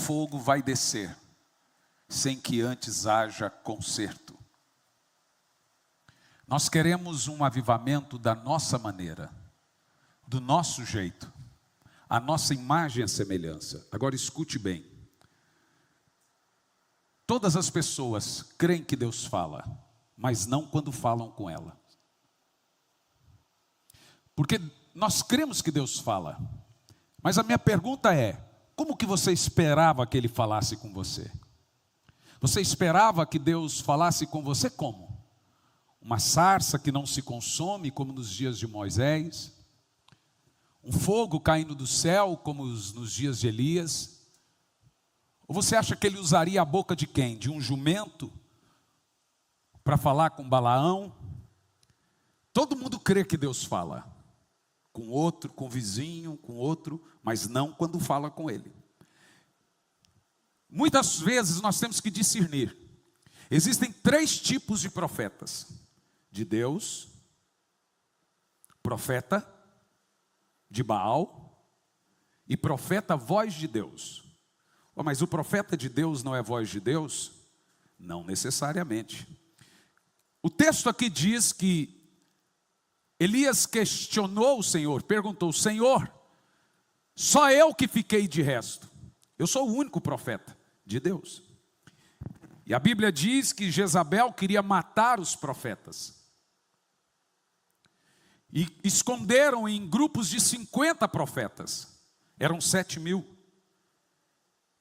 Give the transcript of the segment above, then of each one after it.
fogo vai descer, sem que antes haja conserto. Nós queremos um avivamento da nossa maneira, do nosso jeito, a nossa imagem e semelhança. Agora escute bem. Todas as pessoas creem que Deus fala, mas não quando falam com ela. Porque nós cremos que Deus fala, mas a minha pergunta é: como que você esperava que Ele falasse com você? Você esperava que Deus falasse com você como? Uma sarça que não se consome, como nos dias de Moisés? Um fogo caindo do céu, como nos dias de Elias? Ou você acha que Ele usaria a boca de quem? De um jumento? Para falar com Balaão? Todo mundo crê que Deus fala. Com outro, com o vizinho, com outro, mas não quando fala com Ele. Muitas vezes nós temos que discernir. Existem 3 tipos de profetas: de Deus, profeta de Baal e profeta voz de Deus. Mas o profeta de Deus não é voz de Deus? Não necessariamente. O texto aqui diz que Elias questionou o Senhor, perguntou: Senhor, só eu que fiquei de resto? Eu sou o único profeta de Deus. E a Bíblia diz que Jezabel queria matar os profetas. E esconderam em grupos de 50 profetas. Eram 7.000.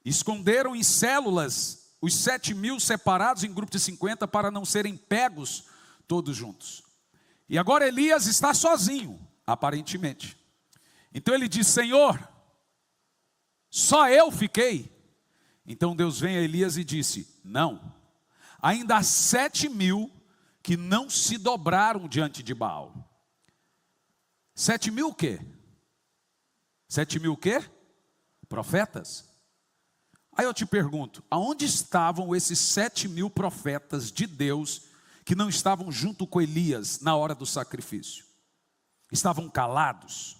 Esconderam em células os 7.000 separados em grupos de 50 para não serem pegos todos juntos. E agora Elias está sozinho, aparentemente. Então ele diz: Senhor, só eu fiquei? Então Deus vem a Elias e disse: não, ainda há 7.000 que não se dobraram diante de Baal. 7.000 o quê? 7.000 o quê? Profetas. Aí eu te pergunto, aonde estavam esses 7.000 profetas de Deus que não estavam junto com Elias na hora do sacrifício? Estavam calados.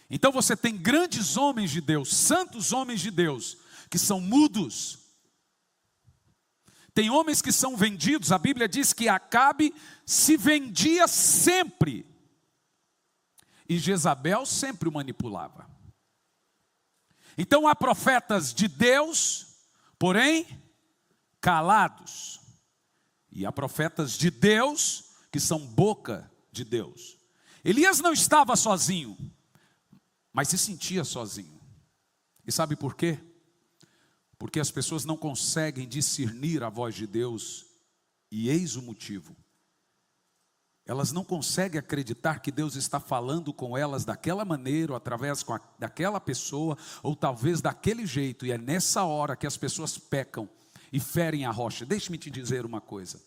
Então você tem grandes homens de Deus, santos homens de Deus, que são mudos. Tem homens que são vendidos. A Bíblia diz que Acabe se vendia sempre, e Jezabel sempre o manipulava. Então há profetas de Deus, porém calados, e há profetas de Deus que são boca de Deus. Elias não estava sozinho, mas se sentia sozinho. E sabe por quê? Porque as pessoas não conseguem discernir a voz de Deus, e eis o motivo. Elas não conseguem acreditar que Deus está falando com elas daquela maneira, ou através daquela pessoa, ou talvez daquele jeito. E é nessa hora que as pessoas pecam e ferem a rocha. Deixe-me te dizer uma coisa.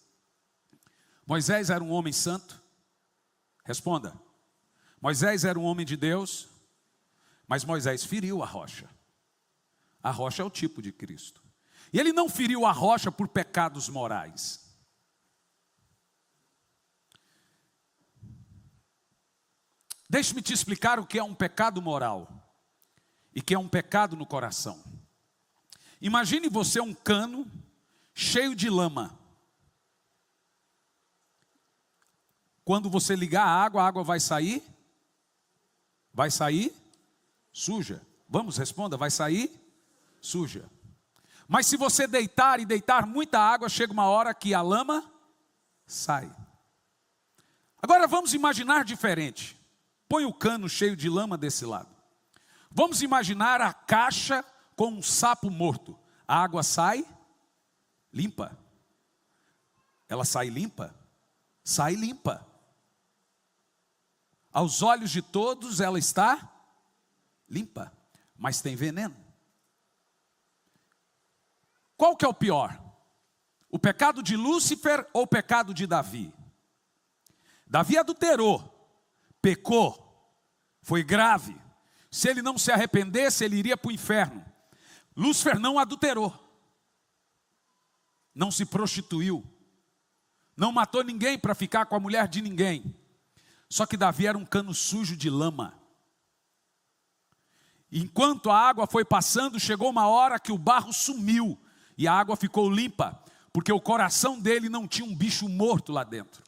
Moisés era um homem santo? Responda. Moisés era um homem de Deus? Mas Moisés feriu a rocha. A rocha é o tipo de Cristo. E ele não feriu a rocha por pecados morais. Deixe-me te explicar o que é um pecado moral e que é um pecado no coração. Imagine você um cano cheio de lama. Quando você ligar a água vai sair? Vai sair suja. Vamos, responda, vai sair suja. Mas se você deitar e deitar muita água, chega uma hora que a lama sai. Agora vamos imaginar diferente. Põe o cano cheio de lama desse lado. Vamos imaginar a caixa com um sapo morto. A água sai limpa. Ela sai limpa? Sai limpa. Aos olhos de todos ela está limpa, mas tem veneno. Qual que é o pior? O pecado de Lúcifer ou o pecado de Davi? Davi adulterou. Pecou, foi grave. Se ele não se arrependesse, ele iria para o inferno. Lúcifer não adulterou, não se prostituiu, não matou ninguém para ficar com a mulher de ninguém. Só que Davi era um cano sujo de lama. Enquanto a água foi passando, chegou uma hora que o barro sumiu e a água ficou limpa, porque o coração dele não tinha um bicho morto lá dentro.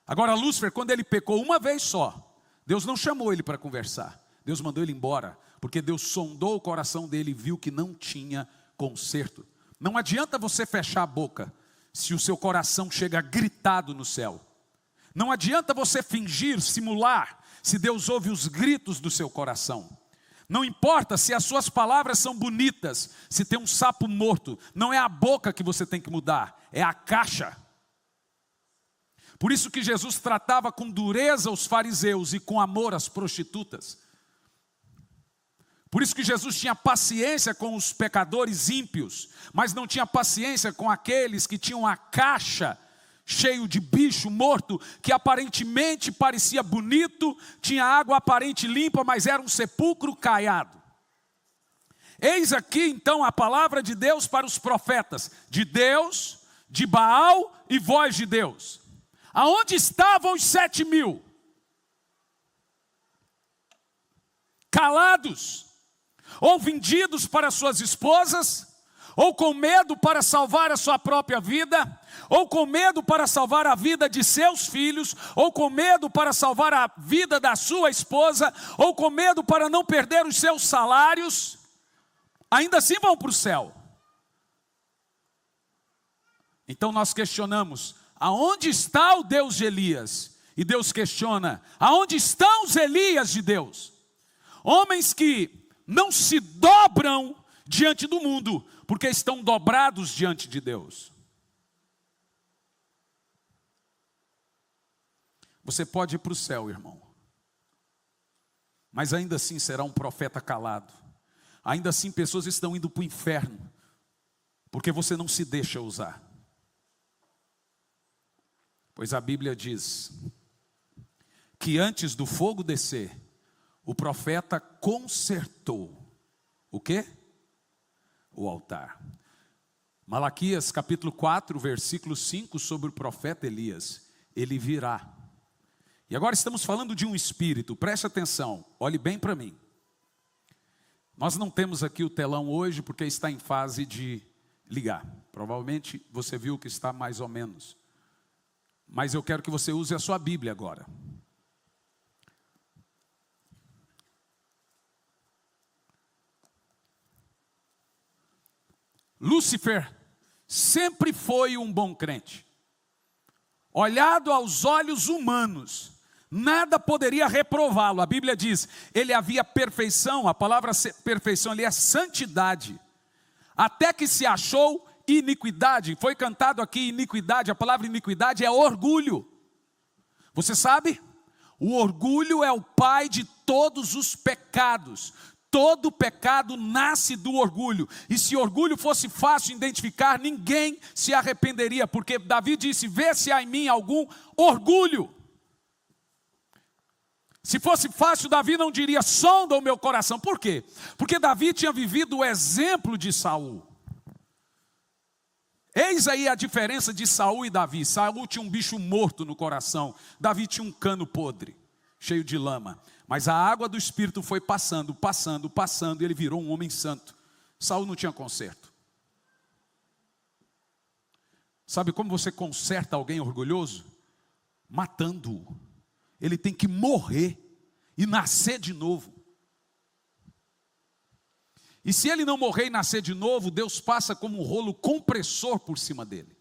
Agora Lúcifer, quando ele pecou uma vez só, Deus não chamou ele para conversar. Deus mandou ele embora, porque Deus sondou o coração dele e viu que não tinha conserto. Não adianta você fechar a boca se o seu coração chega gritado no céu. Não adianta você fingir, simular, se Deus ouve os gritos do seu coração. Não importa se as suas palavras são bonitas, se tem um sapo morto, não é a boca que você tem que mudar, é a caixa. Por isso que Jesus tratava com dureza os fariseus e com amor as prostitutas. Por isso que Jesus tinha paciência com os pecadores ímpios, mas não tinha paciência com aqueles que tinham a caixa cheio de bicho morto, que aparentemente parecia bonito, tinha água aparente limpa, mas era um sepulcro caiado. Eis aqui então a palavra de Deus para os profetas, de Deus, de Baal e voz de Deus. Aonde estavam os 7.000? Calados, ou vendidos para suas esposas, ou com medo para salvar a sua própria vida, ou com medo para salvar a vida de seus filhos, ou com medo para salvar a vida da sua esposa, ou com medo para não perder os seus salários, ainda assim vão para o céu. Então nós questionamos, aonde está o Deus de Elias? E Deus questiona, aonde estão os Elias de Deus? Homens que não se dobram diante do mundo, porque estão dobrados diante de Deus. Você pode ir para o céu, irmão, mas ainda assim será um profeta calado. Ainda assim pessoas estão indo para o inferno, porque você não se deixa usar. Pois a Bíblia diz que antes do fogo descer, o profeta consertou o quê? O altar. Malaquias capítulo 4, versículo 5, sobre o profeta Elias. Ele virá. E agora estamos falando de um espírito, preste atenção, olhe bem para mim. Nós não temos aqui o telão hoje porque está em fase de ligar. Provavelmente você viu que está mais ou menos. Mas eu quero que você use a sua Bíblia agora. Lúcifer sempre foi um bom crente. Olhado aos olhos humanos, nada poderia reprová-lo. A Bíblia diz, ele havia perfeição, a palavra perfeição ali é santidade. Até que se achou iniquidade. Foi cantado aqui iniquidade, a palavra iniquidade é orgulho. Você sabe? O orgulho é o pai de todos os pecados. Todo pecado nasce do orgulho. E se orgulho fosse fácil identificar, ninguém se arrependeria. Porque Davi disse, vê se há em mim algum orgulho. Se fosse fácil, Davi não diria, sonda o meu coração. Por quê? Porque Davi tinha vivido o exemplo de Saul. Eis aí a diferença de Saul e Davi. Saul tinha um bicho morto no coração. Davi tinha um cano podre, cheio de lama. Mas a água do Espírito foi passando, e ele virou um homem santo. Saul não tinha conserto. Sabe como você conserta alguém orgulhoso? Matando-o. Ele tem que morrer e nascer de novo. E se ele não morrer e nascer de novo, Deus passa como um rolo compressor por cima dele.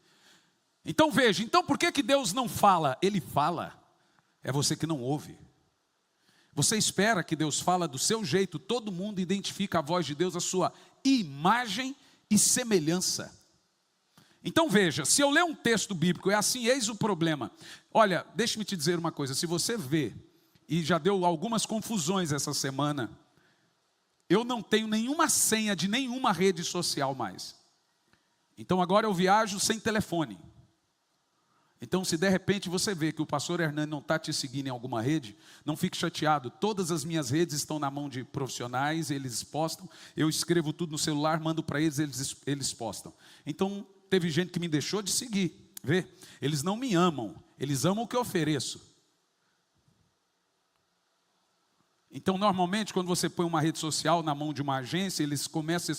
Então veja, por que Deus não fala? Ele fala, é você que não ouve. Você espera que Deus fala do seu jeito, todo mundo identifica a voz de Deus, a sua imagem e semelhança. Então veja, se eu ler um texto bíblico, é assim, eis o problema. Olha, deixe-me te dizer uma coisa, se você vê, e já deu algumas confusões essa semana, eu não tenho nenhuma senha de nenhuma rede social mais. Então agora eu viajo sem telefone. Então se de repente você vê que o pastor Hernani não está te seguindo em alguma rede, não fique chateado. Todas as minhas redes estão na mão de profissionais, eles postam. Eu escrevo tudo no celular, mando para eles, eles postam. Então teve gente que me deixou de seguir. Vê? Eles não me amam, eles amam o que eu ofereço. Então, normalmente, quando você põe uma rede social na mão de uma agência, eles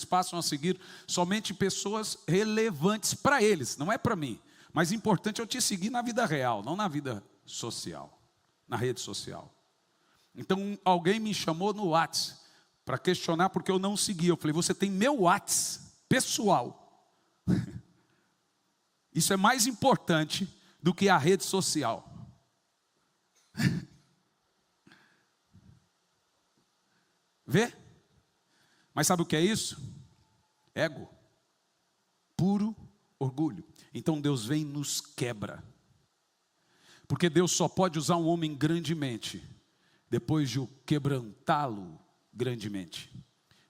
passam a seguir somente pessoas relevantes para eles, não é para mim. Mas importante é eu te seguir na vida real, não na vida social, na rede social. Então, alguém me chamou no WhatsApp para questionar porque eu não segui. Eu falei, você tem meu WhatsApp pessoal. Isso é mais importante do que a rede social. Vê? Mas sabe o que é isso? Ego. Puro orgulho. Então Deus vem e nos quebra. Porque Deus só pode usar um homem grandemente depois de o quebrantá-lo grandemente.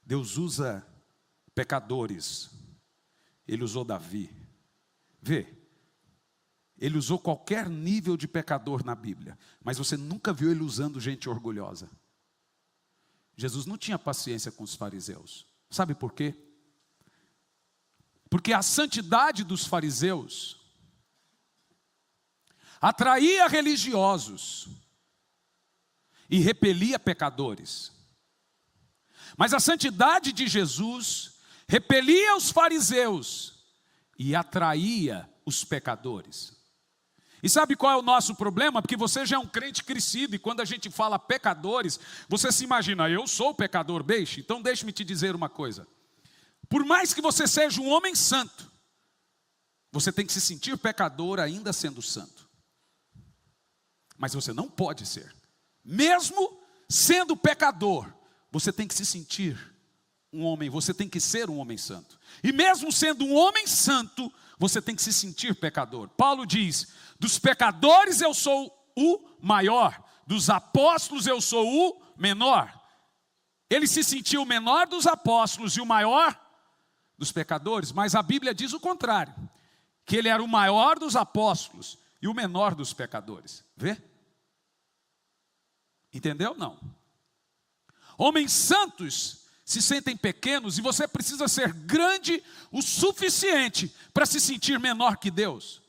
Deus usa pecadores. Ele usou Davi. Vê? Ele usou qualquer nível de pecador na Bíblia. Mas você nunca viu ele usando gente orgulhosa. Jesus não tinha paciência com os fariseus. Sabe por quê? Porque a santidade dos fariseus atraía religiosos e repelia pecadores. Mas a santidade de Jesus repelia os fariseus e atraía os pecadores. E sabe qual é o nosso problema? Porque você já é um crente crescido e quando a gente fala pecadores, você se imagina, eu sou pecador, beijo. Então deixe-me te dizer uma coisa. Por mais que você seja um homem santo, você tem que se sentir pecador ainda sendo santo. Mas você não pode ser. Mesmo sendo pecador, você tem que se sentir um homem, você tem que ser um homem santo. E mesmo sendo um homem santo, você tem que se sentir pecador. Paulo diz, dos pecadores eu sou o maior, dos apóstolos eu sou o menor. Ele se sentiu o menor dos apóstolos e o maior dos pecadores, mas a Bíblia diz o contrário, que ele era o maior dos apóstolos e o menor dos pecadores. Vê? Entendeu? Não. Homens santos se sentem pequenos e você precisa ser grande o suficiente para se sentir menor que Deus.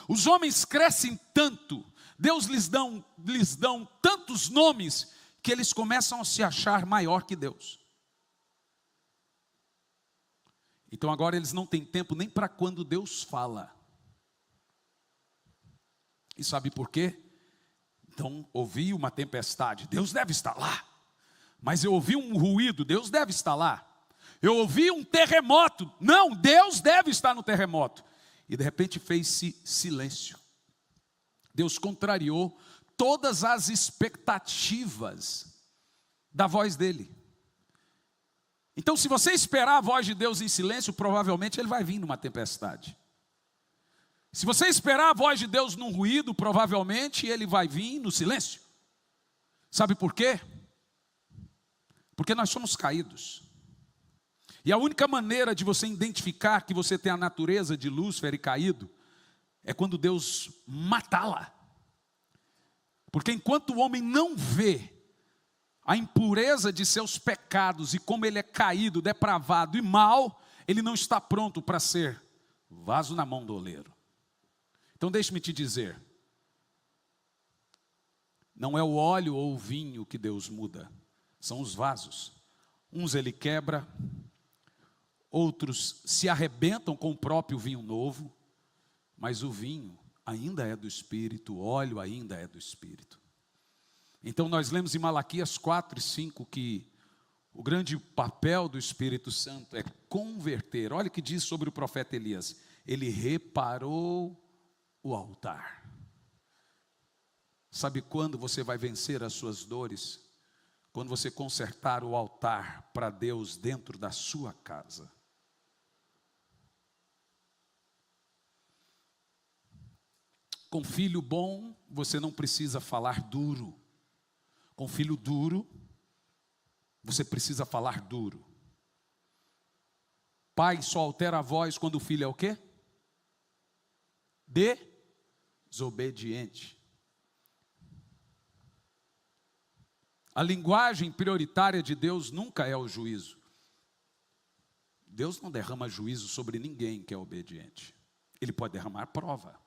Os homens crescem tanto, Deus lhes dão tantos nomes que eles começam a se achar maior que Deus. Então agora eles não têm tempo nem para quando Deus fala. E sabe por quê? Então ouvi uma tempestade, Deus deve estar lá. Mas eu ouvi um ruído, Deus deve estar lá. Eu ouvi um terremoto, não, Deus deve estar no terremoto. E de repente fez-se silêncio. Deus contrariou todas as expectativas da voz dele. Então se você esperar a voz de Deus em silêncio, provavelmente ele vai vir numa tempestade. Se você esperar a voz de Deus num ruído, provavelmente ele vai vir no silêncio. Sabe por quê? Porque nós somos caídos. E a única maneira de você identificar que você tem a natureza de Lúcifer e caído é quando Deus matá-la. Porque enquanto o homem não vê a impureza de seus pecados e como ele é caído, depravado e mau, ele não está pronto para ser vaso na mão do oleiro. Então deixe-me te dizer, não é o óleo ou o vinho que Deus muda, são os vasos. Uns ele quebra, outros se arrebentam com o próprio vinho novo, mas o vinho ainda é do Espírito, o óleo ainda é do Espírito. Então nós lemos em Malaquias 4 e 5 que o grande papel do Espírito Santo é converter. Olha o que diz sobre o profeta Elias, ele reparou o altar. Sabe quando você vai vencer as suas dores? Quando você consertar o altar para Deus dentro da sua casa. Com filho bom, você não precisa falar duro. Com filho duro, você precisa falar duro. Pai só altera a voz quando o filho é o quê? Desobediente. A linguagem prioritária de Deus nunca é o juízo. Deus não derrama juízo sobre ninguém que é obediente. Ele pode derramar prova.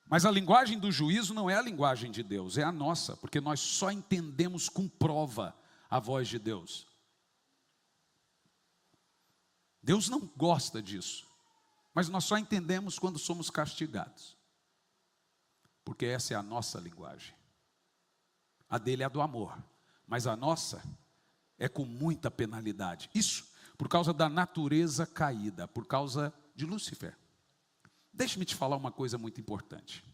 Mas a linguagem do juízo não é a linguagem de Deus, é a nossa, porque nós só entendemos com prova a voz de Deus. Deus não gosta disso, mas nós só entendemos quando somos castigados, porque essa é a nossa linguagem. A dele é a do amor, mas a nossa é com muita penalidade. Isso por causa da natureza caída, por causa de Lúcifer. Deixe-me te falar uma coisa muito importante.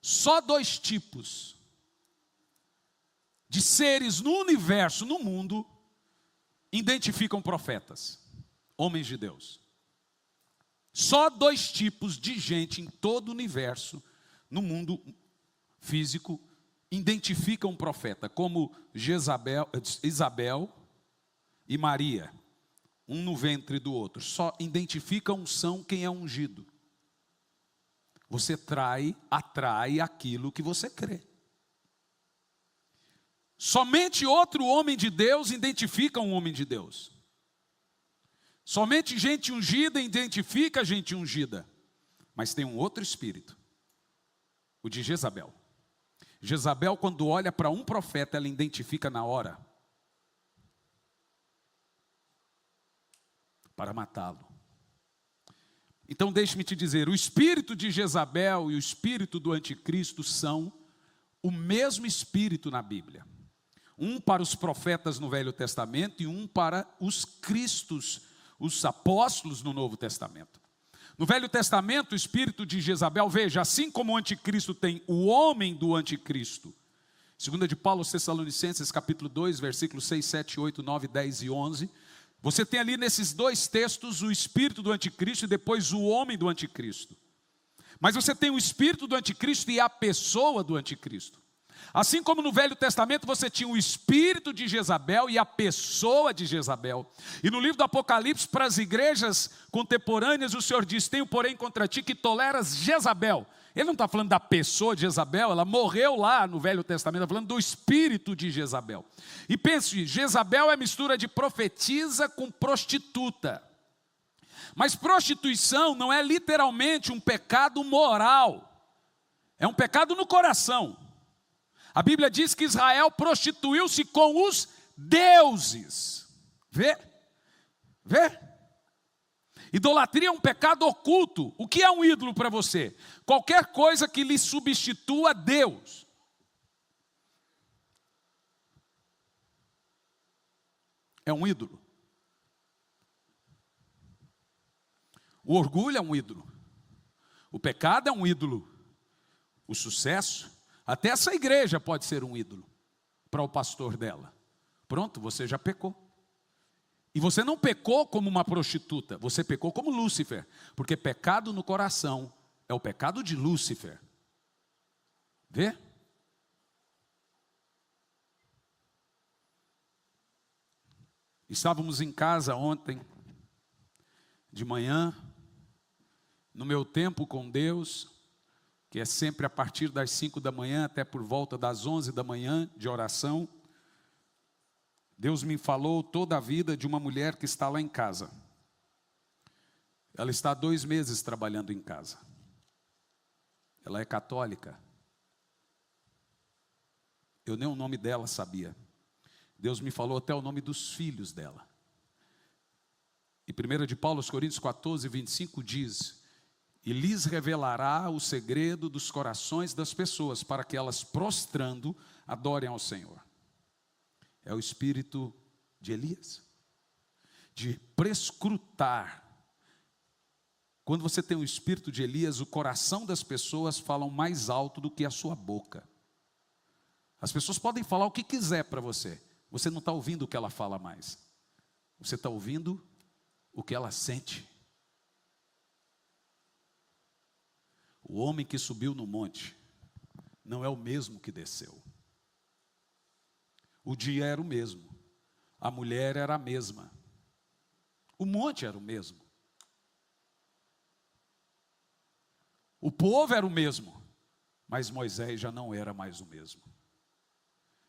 Só 2 tipos de seres no universo, no mundo, identificam profetas, homens de Deus. Só 2 tipos de gente em todo o universo, no mundo físico, identificam um profeta, como Isabel e Maria, um no ventre do outro. Só identifica a unção quem é ungido. Você atrai aquilo que você crê. Somente outro homem de Deus identifica um homem de Deus. Somente gente ungida identifica gente ungida. Mas tem um outro espírito, o de Jezabel. Jezabel, quando olha para um profeta, ela identifica na hora para matá-lo. Então deixe-me te dizer, o espírito de Jezabel e o espírito do anticristo são o mesmo espírito na Bíblia. Um para os profetas no Velho Testamento e um para os cristos, os apóstolos no Novo Testamento. No Velho Testamento, o espírito de Jezabel, veja, assim como o anticristo tem o homem do anticristo. 2 de Paulo aos Tessalonicenses, capítulo 2, versículos 6, 7, 8, 9, 10 e 11. Você tem ali nesses 2 textos o espírito do anticristo e depois o homem do anticristo. Mas você tem o espírito do anticristo e a pessoa do anticristo. Assim como no Velho Testamento você tinha o espírito de Jezabel e a pessoa de Jezabel. E no livro do Apocalipse, para as igrejas contemporâneas, o Senhor diz: tenho porém contra ti que toleras Jezabel. Ele não está falando da pessoa de Jezabel, ela morreu lá no Velho Testamento, está falando do espírito de Jezabel. E pense, Jezabel é mistura de profetisa com prostituta. Mas prostituição não é literalmente um pecado moral, é um pecado no coração. A Bíblia diz que Israel prostituiu-se com os deuses. Vê? Idolatria é um pecado oculto. O que é um ídolo para você? Qualquer coisa que lhe substitua a Deus. É um ídolo. O orgulho é um ídolo. O pecado é um ídolo. O sucesso, até essa igreja pode ser um ídolo para o pastor dela. Pronto, você já pecou. E você não pecou como uma prostituta, você pecou como Lúcifer. Porque pecado no coração é o pecado de Lúcifer. Vê? Estávamos em casa ontem, de manhã, no meu tempo com Deus, que é sempre a partir das 5 da manhã até por volta das 11 da manhã de oração. Deus me falou toda a vida de uma mulher que está lá em casa. Ela está há 2 meses trabalhando em casa. Ela é católica. Eu nem o nome dela sabia. Deus me falou até o nome dos filhos dela. E 1 de Paulo aos Coríntios 14, 25 diz: e lhes revelará o segredo dos corações das pessoas, para que elas, prostrando, adorem ao Senhor. É o espírito de Elias, de prescrutar. Quando você tem o espírito de Elias, o coração das pessoas falam mais alto do que a sua boca. As pessoas podem falar o que quiser para você, você não está ouvindo o que ela fala mais, você está ouvindo o que ela sente. O homem que subiu no monte não é o mesmo que desceu. O dia era o mesmo, a mulher era a mesma, o monte era o mesmo, o povo era o mesmo, mas Moisés já não era mais o mesmo.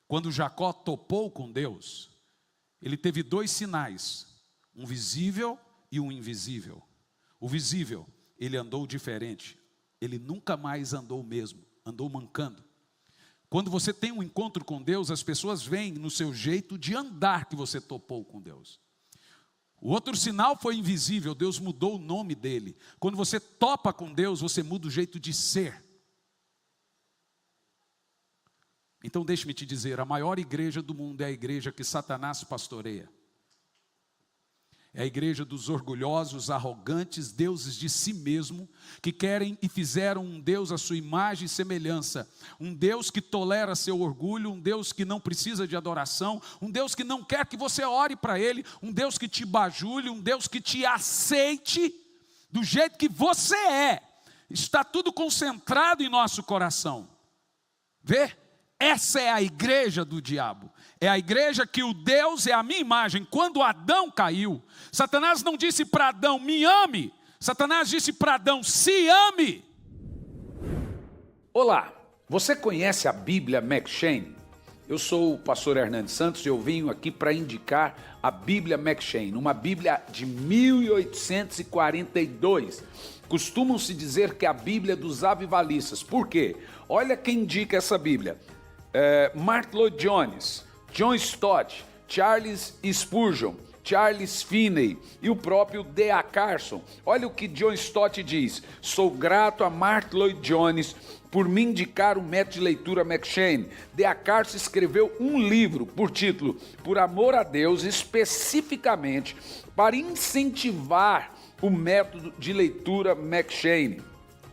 Quando Jacó topou com Deus, ele teve 2 sinais, um visível e o invisível. O visível, ele andou diferente. Ele nunca mais andou o mesmo, andou mancando. Quando você tem um encontro com Deus, as pessoas veem no seu jeito de andar que você topou com Deus. O outro sinal foi invisível, Deus mudou o nome dele. Quando você topa com Deus, você muda o jeito de ser. Então deixe-me te dizer, a maior igreja do mundo é a igreja que Satanás pastoreia. É a igreja dos orgulhosos, arrogantes, deuses de si mesmo, que querem e fizeram um Deus à sua imagem e semelhança. Um Deus que tolera seu orgulho, um Deus que não precisa de adoração, um Deus que não quer que você ore para Ele, um Deus que te bajule, um Deus que te aceite do jeito que você é. Está tudo concentrado em nosso coração. Vê? Essa é a igreja do diabo. É a igreja que o Deus é a minha imagem. Quando Adão caiu, Satanás não disse para Adão, me ame. Satanás disse para Adão, se ame. Olá, você conhece a Bíblia M'Cheyne? Eu sou o pastor Hernandes Santos e eu venho aqui para indicar a Bíblia M'Cheyne, uma Bíblia de 1842. Costumam-se dizer que é a Bíblia dos avivalistas. Por quê? Olha quem indica essa Bíblia. Martyn Lloyd-Jones, John Stott, Charles Spurgeon, Charles Finney e o próprio D.A. Carson. Olha o que John Stott diz: sou grato a Martyn Lloyd-Jones por me indicar o método de leitura M'Cheyne. D.A. Carson escreveu um livro por título Por Amor a Deus, especificamente para incentivar o método de leitura M'Cheyne.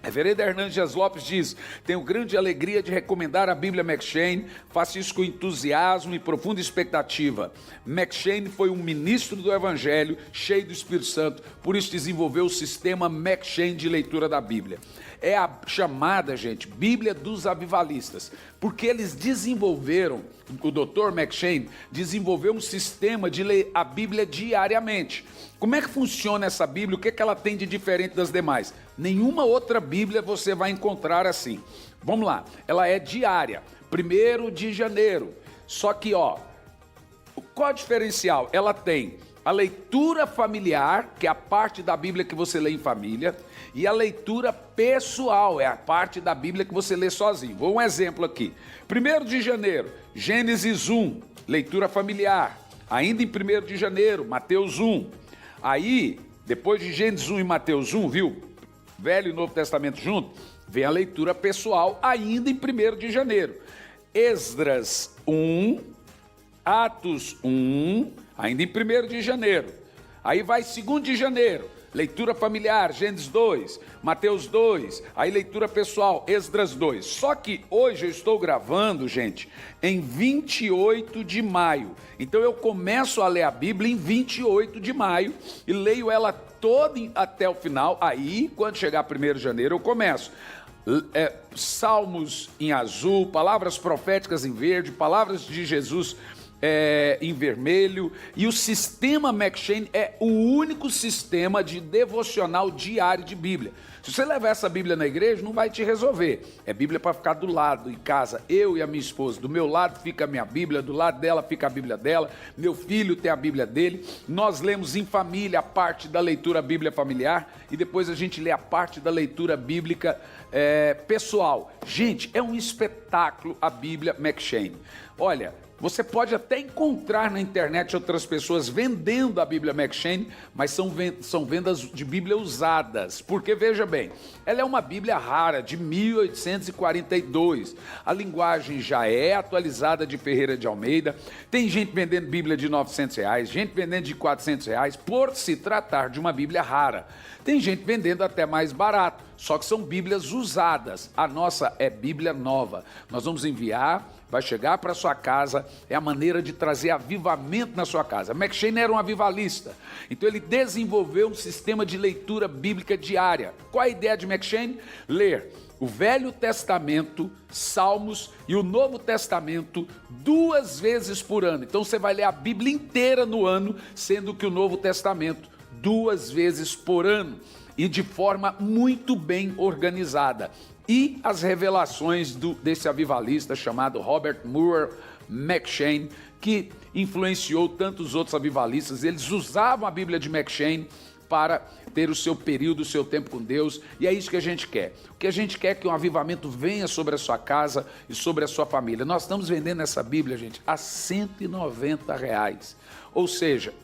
Reverendo Hernandes Dias Lopes diz, tenho grande alegria de recomendar a Bíblia M'Cheyne, faço isso com entusiasmo e profunda expectativa. M'Cheyne foi um ministro do Evangelho, cheio do Espírito Santo, por isso desenvolveu o sistema M'Cheyne de leitura da Bíblia. É a chamada, gente, Bíblia dos avivalistas, porque eles desenvolveram, o Dr. M'Cheyne desenvolveu um sistema de ler a Bíblia diariamente. Como é que funciona essa Bíblia? O que ela tem de diferente das demais? Nenhuma outra Bíblia você vai encontrar assim. Vamos lá, ela é diária, 1º de janeiro. Só que, qual é o diferencial? Ela tem a leitura familiar, que é a parte da Bíblia que você lê em família, e a leitura pessoal, é a parte da Bíblia que você lê sozinho. Vou um exemplo aqui. 1º de janeiro, Gênesis 1, leitura familiar. Ainda em 1º de janeiro, Mateus 1. Aí, depois de Gênesis 1 e Mateus 1, viu? Velho e Novo Testamento junto, vem a leitura pessoal, ainda em 1º de janeiro. Esdras 1, Atos 1, ainda em 1º de janeiro. Aí vai 2º de janeiro, leitura familiar, Gênesis 2, Mateus 2, aí leitura pessoal, Esdras 2. Só que hoje eu estou gravando, gente, em 28 de maio. Então eu começo a ler a Bíblia em 28 de maio e leio ela toda até o final. Aí, quando chegar 1º de janeiro, eu começo. Salmos em azul, palavras proféticas em verde, palavras de Jesus em vermelho, e o sistema M'Cheyne é o único sistema de devocional diário de Bíblia. Se você levar essa Bíblia na igreja, não vai te resolver. É Bíblia para ficar do lado, em casa, eu e a minha esposa. Do meu lado fica a minha Bíblia, do lado dela fica a Bíblia dela, meu filho tem a Bíblia dele. Nós lemos em família a parte da leitura Bíblia familiar e depois a gente lê a parte da leitura bíblica pessoal. Gente, é um espetáculo a Bíblia M'Cheyne. Olha, você pode até encontrar na internet outras pessoas vendendo a Bíblia M'Cheyne, mas são vendas de Bíblia usadas, porque veja bem, ela é uma Bíblia rara, de 1842, a linguagem já é atualizada de Ferreira de Almeida, tem gente vendendo Bíblia de R$900, gente vendendo de R$400, por se tratar de uma Bíblia rara. Tem gente vendendo até mais barato, só que são Bíblias usadas. A nossa é Bíblia nova. Nós vamos enviar, vai chegar para sua casa, é a maneira de trazer avivamento na sua casa. M'Cheyne era um avivalista, então ele desenvolveu um sistema de leitura bíblica diária. Qual a ideia de M'Cheyne? Ler o Velho Testamento, Salmos e o Novo Testamento 2 vezes por ano. Então você vai ler a Bíblia inteira no ano, sendo que o Novo Testamento 2 vezes por ano e de forma muito bem organizada. E as revelações desse avivalista chamado Robert Murray M'Cheyne, que influenciou tantos outros avivalistas. Eles usavam a Bíblia de M'Cheyne para ter o seu período, o seu tempo com Deus, e é isso que a gente quer. O que a gente quer é que um avivamento venha sobre a sua casa e sobre a sua família. Nós estamos vendendo essa Bíblia, gente, a R$190. Ou seja,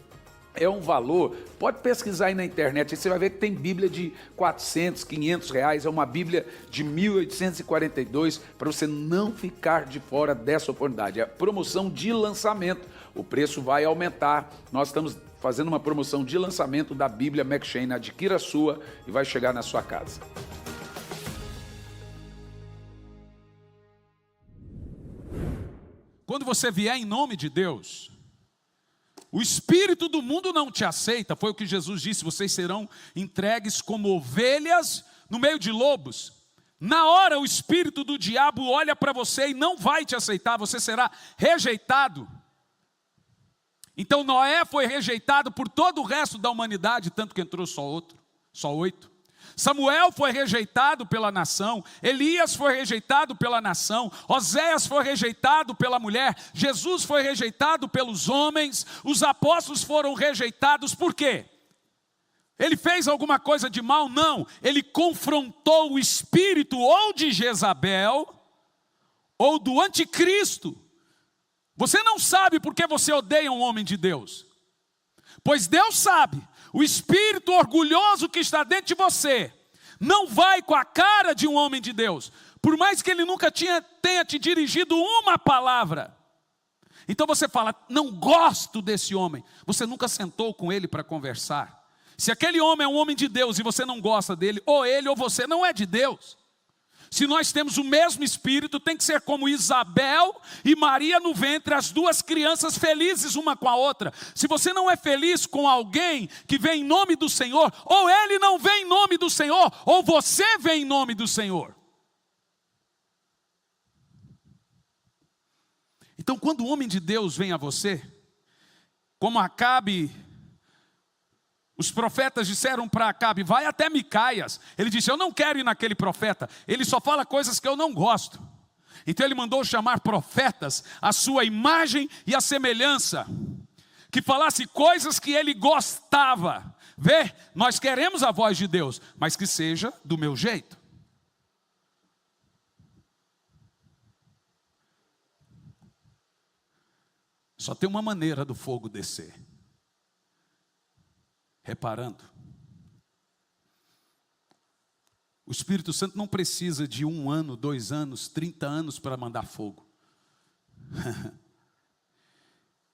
é um valor, pode pesquisar aí na internet, você vai ver que tem Bíblia de 400, 500 reais, é uma Bíblia de 1842, para você não ficar de fora dessa oportunidade. É a promoção de lançamento, o preço vai aumentar, nós estamos fazendo uma promoção de lançamento da Bíblia M'Cheyne, adquira a sua e vai chegar na sua casa. Quando você vier em nome de Deus, o espírito do mundo não te aceita, foi o que Jesus disse, vocês serão entregues como ovelhas no meio de lobos. Na hora o espírito do diabo olha para você e não vai te aceitar, você será rejeitado. Então Noé foi rejeitado por todo o resto da humanidade, tanto que entrou só 8. Samuel foi rejeitado pela nação, Elias foi rejeitado pela nação, Oséias foi rejeitado pela mulher, Jesus foi rejeitado pelos homens, os apóstolos foram rejeitados, por quê? Ele fez alguma coisa de mal? Não, ele confrontou o espírito ou de Jezabel, ou do anticristo. Você não sabe porque você odeia um homem de Deus, pois Deus sabe. O espírito orgulhoso que está dentro de você não vai com a cara de um homem de Deus, por mais que ele nunca tenha te dirigido uma palavra. Então você fala, não gosto desse homem. Você nunca sentou com ele para conversar. Se aquele homem é um homem de Deus e você não gosta dele, ou ele ou você não é de Deus. Se nós temos o mesmo espírito, tem que ser como Isabel e Maria no ventre, as duas crianças felizes uma com a outra. Se você não é feliz com alguém que vem em nome do Senhor, ou ele não vem em nome do Senhor, ou você vem em nome do Senhor. Então quando o homem de Deus vem a você, como Acabe, os profetas disseram para Acabe, vai até Micaias. Ele disse, eu não quero ir naquele profeta, ele só fala coisas que eu não gosto. Então ele mandou chamar profetas, a sua imagem e a semelhança, que falasse coisas que ele gostava. Vê, nós queremos a voz de Deus, mas que seja do meu jeito. Só tem uma maneira do fogo descer. Reparando. O Espírito Santo não precisa de 1 ano, 2 anos, 30 anos para mandar fogo.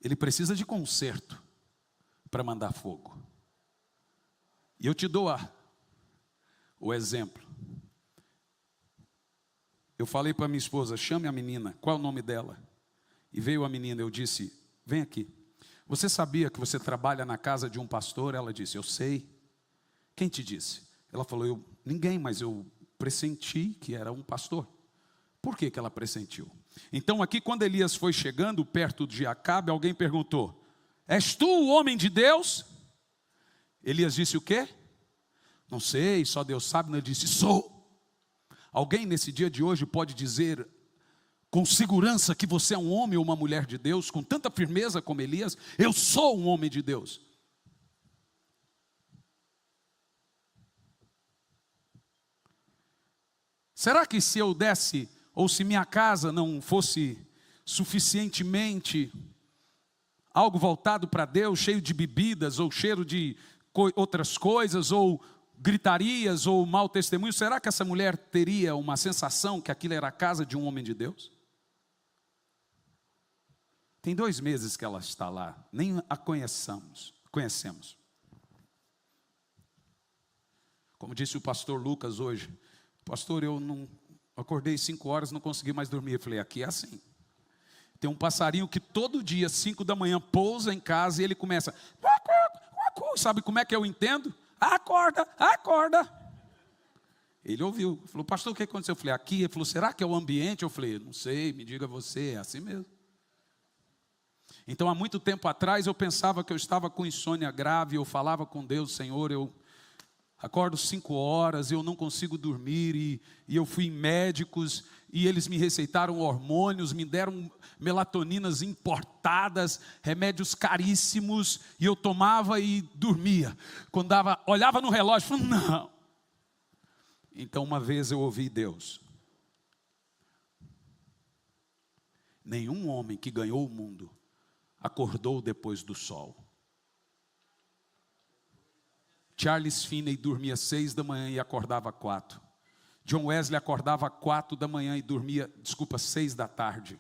Ele precisa de conserto para mandar fogo. E eu te dou o exemplo. Eu falei para minha esposa, chame a menina, qual é o nome dela? E veio a menina, eu disse, vem aqui. Você sabia que você trabalha na casa de um pastor? Ela disse, eu sei. Quem te disse? Ela falou, ninguém, mas eu pressenti que era um pastor. Por que ela pressentiu? Então aqui quando Elias foi chegando perto de Acabe, alguém perguntou, és tu o homem de Deus? Elias disse o quê? Não sei, só Deus sabe. Ele disse, sou. Alguém nesse dia de hoje pode dizer com segurança que você é um homem ou uma mulher de Deus, com tanta firmeza como Elias, eu sou um homem de Deus. Será que se eu desse, ou se minha casa não fosse suficientemente algo voltado para Deus, cheio de bebidas, ou cheiro de outras coisas, ou gritarias, ou mau testemunho, será que essa mulher teria uma sensação que aquilo era a casa de um homem de Deus? Tem 2 meses que ela está lá, nem a conhecemos. Como disse o pastor Lucas hoje, pastor, eu não acordei 5 horas, não consegui mais dormir. Eu falei, aqui é assim. Tem um passarinho que todo dia, 5 da manhã, pousa em casa e ele começa, sabe como é que eu entendo? Acorda, acorda. Ele ouviu, falou, pastor, o que aconteceu? Eu falei, aqui. Ele falou, será que é o ambiente? Eu falei, não sei, me diga você, é assim mesmo. Então, há muito tempo atrás, eu pensava que eu estava com insônia grave, eu falava com Deus, Senhor, eu Acordo 5 horas, eu não consigo dormir e eu fui em médicos e eles me receitaram hormônios, me deram melatoninas importadas, remédios caríssimos, e eu tomava e dormia. Quando olhava no relógio, falava, não. Então uma vez eu ouvi Deus. Nenhum homem que ganhou o mundo acordou depois do sol. Charles Finney dormia 6 da manhã e acordava 4. John Wesley acordava 4 da manhã e dormia, 6 da tarde.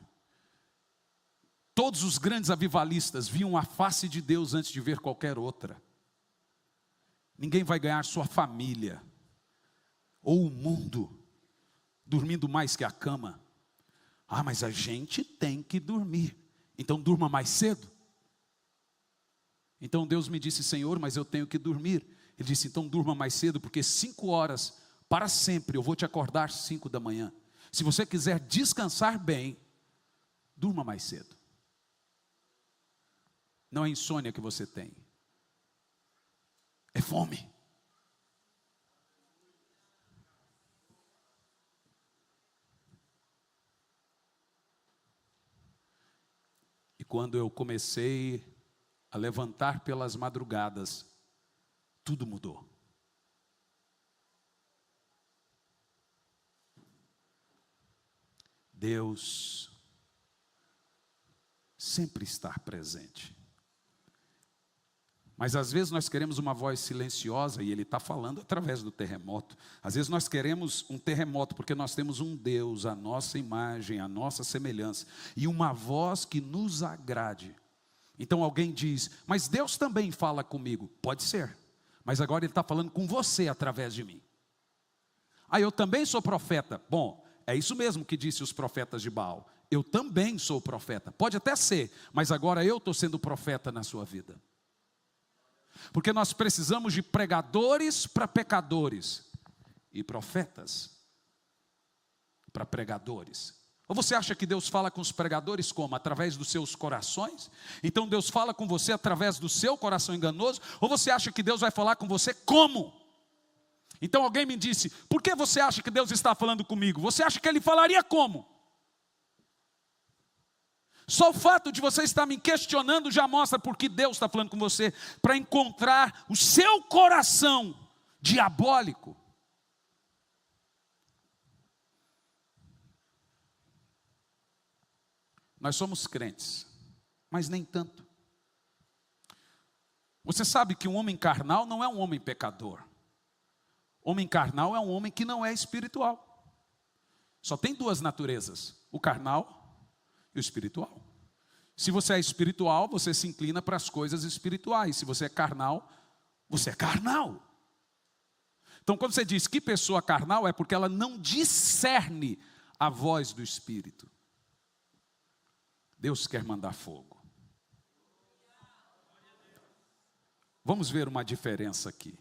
Todos os grandes avivalistas viam a face de Deus antes de ver qualquer outra. Ninguém vai ganhar sua família ou o mundo dormindo mais que a cama. Ah, mas a gente tem que dormir. Então durma mais cedo. Então Deus me disse, Senhor, mas eu tenho que dormir. Ele disse, então durma mais cedo, porque 5 horas, para sempre, eu vou te acordar 5 da manhã. Se você quiser descansar bem, durma mais cedo. Não é insônia que você tem. É fome. E quando eu comecei a levantar pelas madrugadas, tudo mudou. Deus sempre está presente. Mas às vezes nós queremos uma voz silenciosa e Ele está falando através do terremoto. Às vezes nós queremos um terremoto porque nós temos um Deus, a nossa imagem, a nossa semelhança, e uma voz que nos agrade. Então alguém diz, mas Deus também fala comigo. Pode ser, mas agora Ele está falando com você através de mim. Ah, eu também sou profeta. Bom, é isso mesmo que disse os profetas de Baal. Eu também sou profeta. Pode até ser, mas agora eu estou sendo profeta na sua vida. Porque nós precisamos de pregadores para pecadores e profetas para pregadores. Ou você acha que Deus fala com os pregadores como? Através dos seus corações? Então Deus fala com você através do seu coração enganoso? Ou você acha que Deus vai falar com você como? Então alguém me disse, por que você acha que Deus está falando comigo? Você acha que Ele falaria como? Só o fato de você estar me questionando já mostra por que Deus está falando com você, para encontrar o seu coração diabólico. Nós somos crentes, mas nem tanto. Você sabe que um homem carnal não é um homem pecador. Homem carnal é um homem que não é espiritual. Só tem 2 naturezas, o carnal e o espiritual. Se você é espiritual, você se inclina para as coisas espirituais. Se você é carnal, você é carnal. Então quando você diz que pessoa carnal, é porque ela não discerne a voz do Espírito. Deus quer mandar fogo. Vamos ver uma diferença aqui.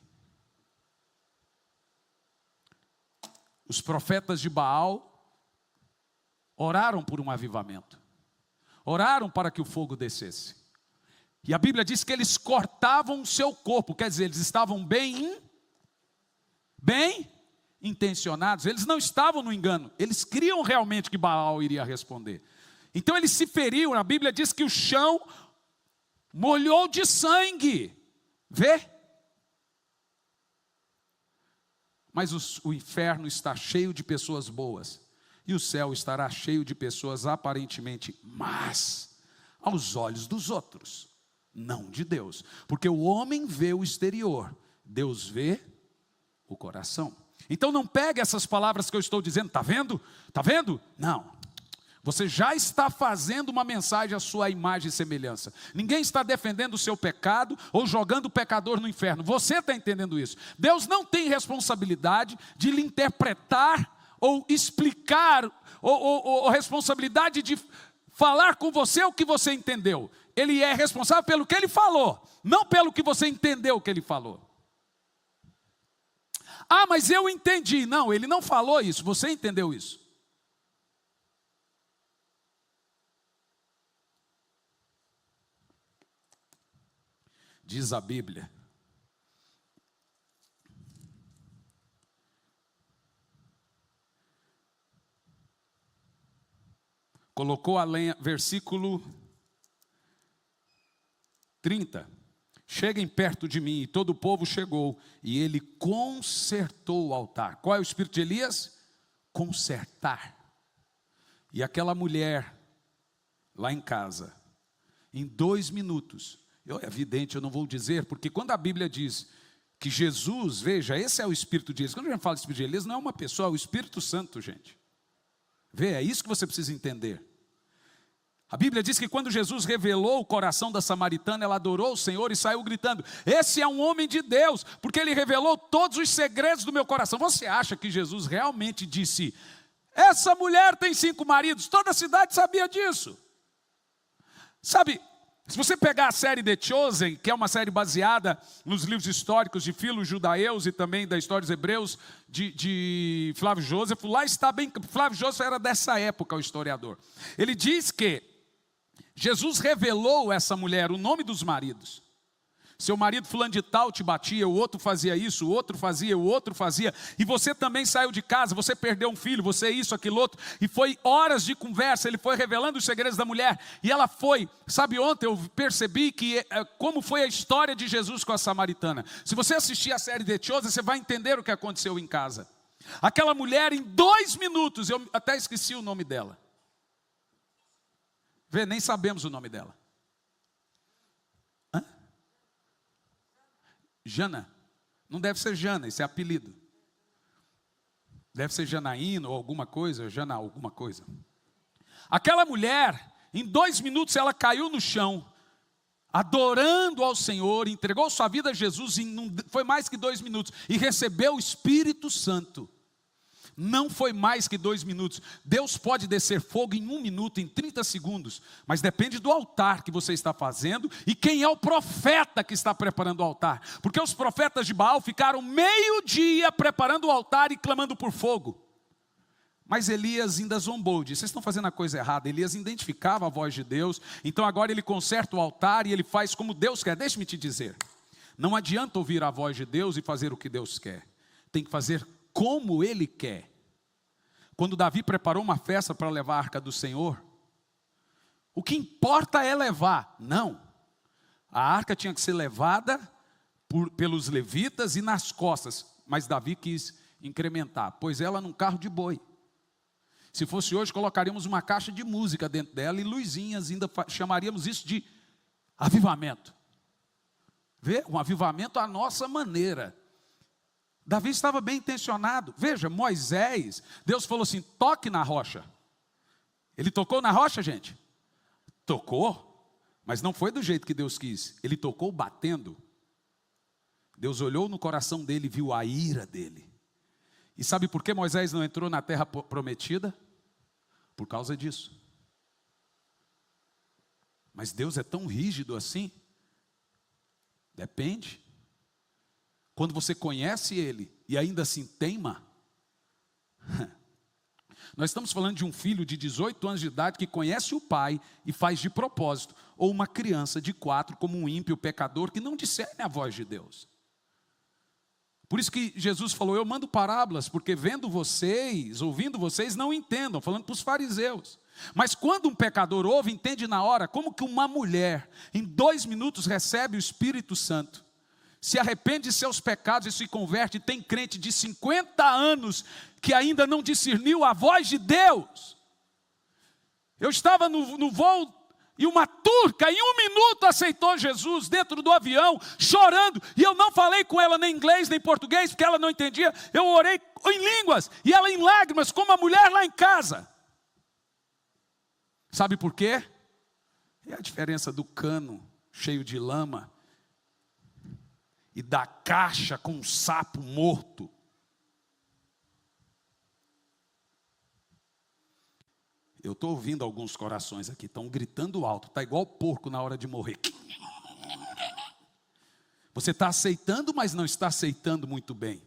Os profetas de Baal oraram por um avivamento. Oraram para que o fogo descesse. E a Bíblia diz que eles cortavam o seu corpo. Quer dizer, eles estavam bem intencionados. Eles não estavam no engano. Eles criam realmente que Baal iria responder. Então eles se feriam. A Bíblia diz que o chão molhou de sangue. Vê? Mas o inferno está cheio de pessoas boas. E o céu estará cheio de pessoas aparentemente más, aos olhos dos outros, não de Deus. Porque o homem vê o exterior, Deus vê o coração. Então não pegue essas palavras que eu estou dizendo, está vendo? Está vendo? Não. Você já está fazendo uma mensagem à sua imagem e semelhança. Ninguém está defendendo o seu pecado ou jogando o pecador no inferno. Você está entendendo isso. Deus não tem responsabilidade de lhe interpretar ou explicar, ou responsabilidade de falar com você o que você entendeu. Ele é responsável pelo que Ele falou, não pelo que você entendeu que Ele falou. Ah, mas eu entendi. Não, Ele não falou isso, você entendeu isso. Diz a Bíblia colocou a lenha, versículo 30. Cheguem perto de mim, e todo o povo chegou, e ele consertou o altar. Qual é o espírito de Elias? Consertar. E aquela mulher, lá em casa, em 2 minutos, é evidente, eu não vou dizer, porque quando a Bíblia diz que Jesus, veja, esse é o espírito de Elias. Quando a gente fala de espírito de Elias, não é uma pessoa, é o Espírito Santo, gente. Vê, é isso que você precisa entender. A Bíblia diz que quando Jesus revelou o coração da samaritana, ela adorou o Senhor e saiu gritando: esse é um homem de Deus, porque ele revelou todos os segredos do meu coração. Você acha que Jesus realmente disse: essa mulher tem 5 maridos? Toda a cidade sabia disso. Sabe, se você pegar a série The Chosen, que é uma série baseada nos livros históricos de Filos Judaeus e também da história dos Hebreus, de Flávio Josefo, lá está bem, Flávio Josefo era dessa época, o historiador. Ele diz que Jesus revelou a essa mulher o nome dos maridos. Seu marido fulano de tal te batia, o outro fazia isso, o outro fazia, e você também saiu de casa, você perdeu um filho, você isso, aquilo outro, e foi horas de conversa, ele foi revelando os segredos da mulher, e ela foi, sabe, ontem eu percebi que, como foi a história de Jesus com a samaritana. Se você assistir a série The Chosen, você vai entender o que aconteceu em casa. Aquela mulher, em 2 minutos, eu até esqueci o nome dela. Vê, nem sabemos o nome dela. Jana, não deve ser Jana, esse é apelido. Deve ser Janaína ou alguma coisa, Jana alguma coisa. Aquela mulher, em 2 minutos ela caiu no chão, adorando ao Senhor, entregou sua vida a Jesus, foi mais que 2 minutos, e recebeu o Espírito Santo. Não foi mais que 2 minutos. Deus pode descer fogo em 1 minuto, em 30 segundos. Mas depende do altar que você está fazendo e quem é o profeta que está preparando o altar. Porque os profetas de Baal ficaram meio-dia preparando o altar e clamando por fogo. Mas Elias ainda zombou, disse: vocês estão fazendo a coisa errada. Elias identificava a voz de Deus. Então agora ele conserta o altar e ele faz como Deus quer. Deixe-me te dizer, não adianta ouvir a voz de Deus e fazer o que Deus quer. Tem que fazer como Ele quer. Quando Davi preparou uma festa para levar a arca do Senhor, o que importa é levar. Não, a arca tinha que ser levada pelos levitas e nas costas, mas Davi quis incrementar, pôs ela num carro de boi. Se fosse hoje, colocaríamos uma caixa de música dentro dela e luzinhas, ainda chamaríamos isso de avivamento. Vê, um avivamento à nossa maneira. Davi estava bem intencionado. Veja, Moisés, Deus falou assim: toque na rocha. Ele tocou na rocha, gente? Tocou, mas não foi do jeito que Deus quis. Ele tocou batendo. Deus olhou no coração dele e viu a ira dele. E sabe por que Moisés não entrou na terra prometida? Por causa disso. Mas Deus é tão rígido assim? Depende. Quando você conhece Ele e ainda assim teima. Nós estamos falando de um filho de 18 anos de idade que conhece o pai e faz de propósito. Ou uma criança de 4 como um ímpio pecador que não discerne a voz de Deus. Por isso que Jesus falou: eu mando parábolas, porque vendo vocês, ouvindo vocês, não entendam. Falando para os fariseus. Mas quando um pecador ouve, entende na hora. Como que uma mulher em 2 minutos recebe o Espírito Santo, se arrepende de seus pecados e se converte, e tem crente de 50 anos que ainda não discerniu a voz de Deus. Eu estava no voo e uma turca em 1 minuto aceitou Jesus dentro do avião, chorando, e eu não falei com ela nem inglês nem português, porque ela não entendia. Eu orei em línguas, e ela em lágrimas, como a mulher lá em casa. Sabe por quê? É a diferença do cano cheio de lama e da caixa com um sapo morto. Eu estou ouvindo alguns corações aqui, estão gritando alto, está igual porco na hora de morrer. Você está aceitando, mas não está aceitando muito bem.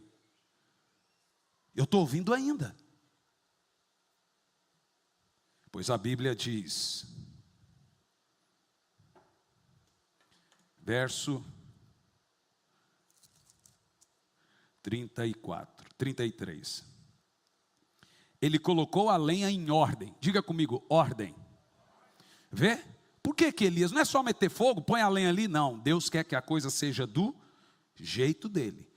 Eu estou ouvindo ainda. Pois a Bíblia diz, verso 33. ele colocou a lenha em ordem. Diga comigo, ordem. Vê? Por que Elias, não é só meter fogo, põe a lenha ali? Não, Deus quer que a coisa seja do jeito dele.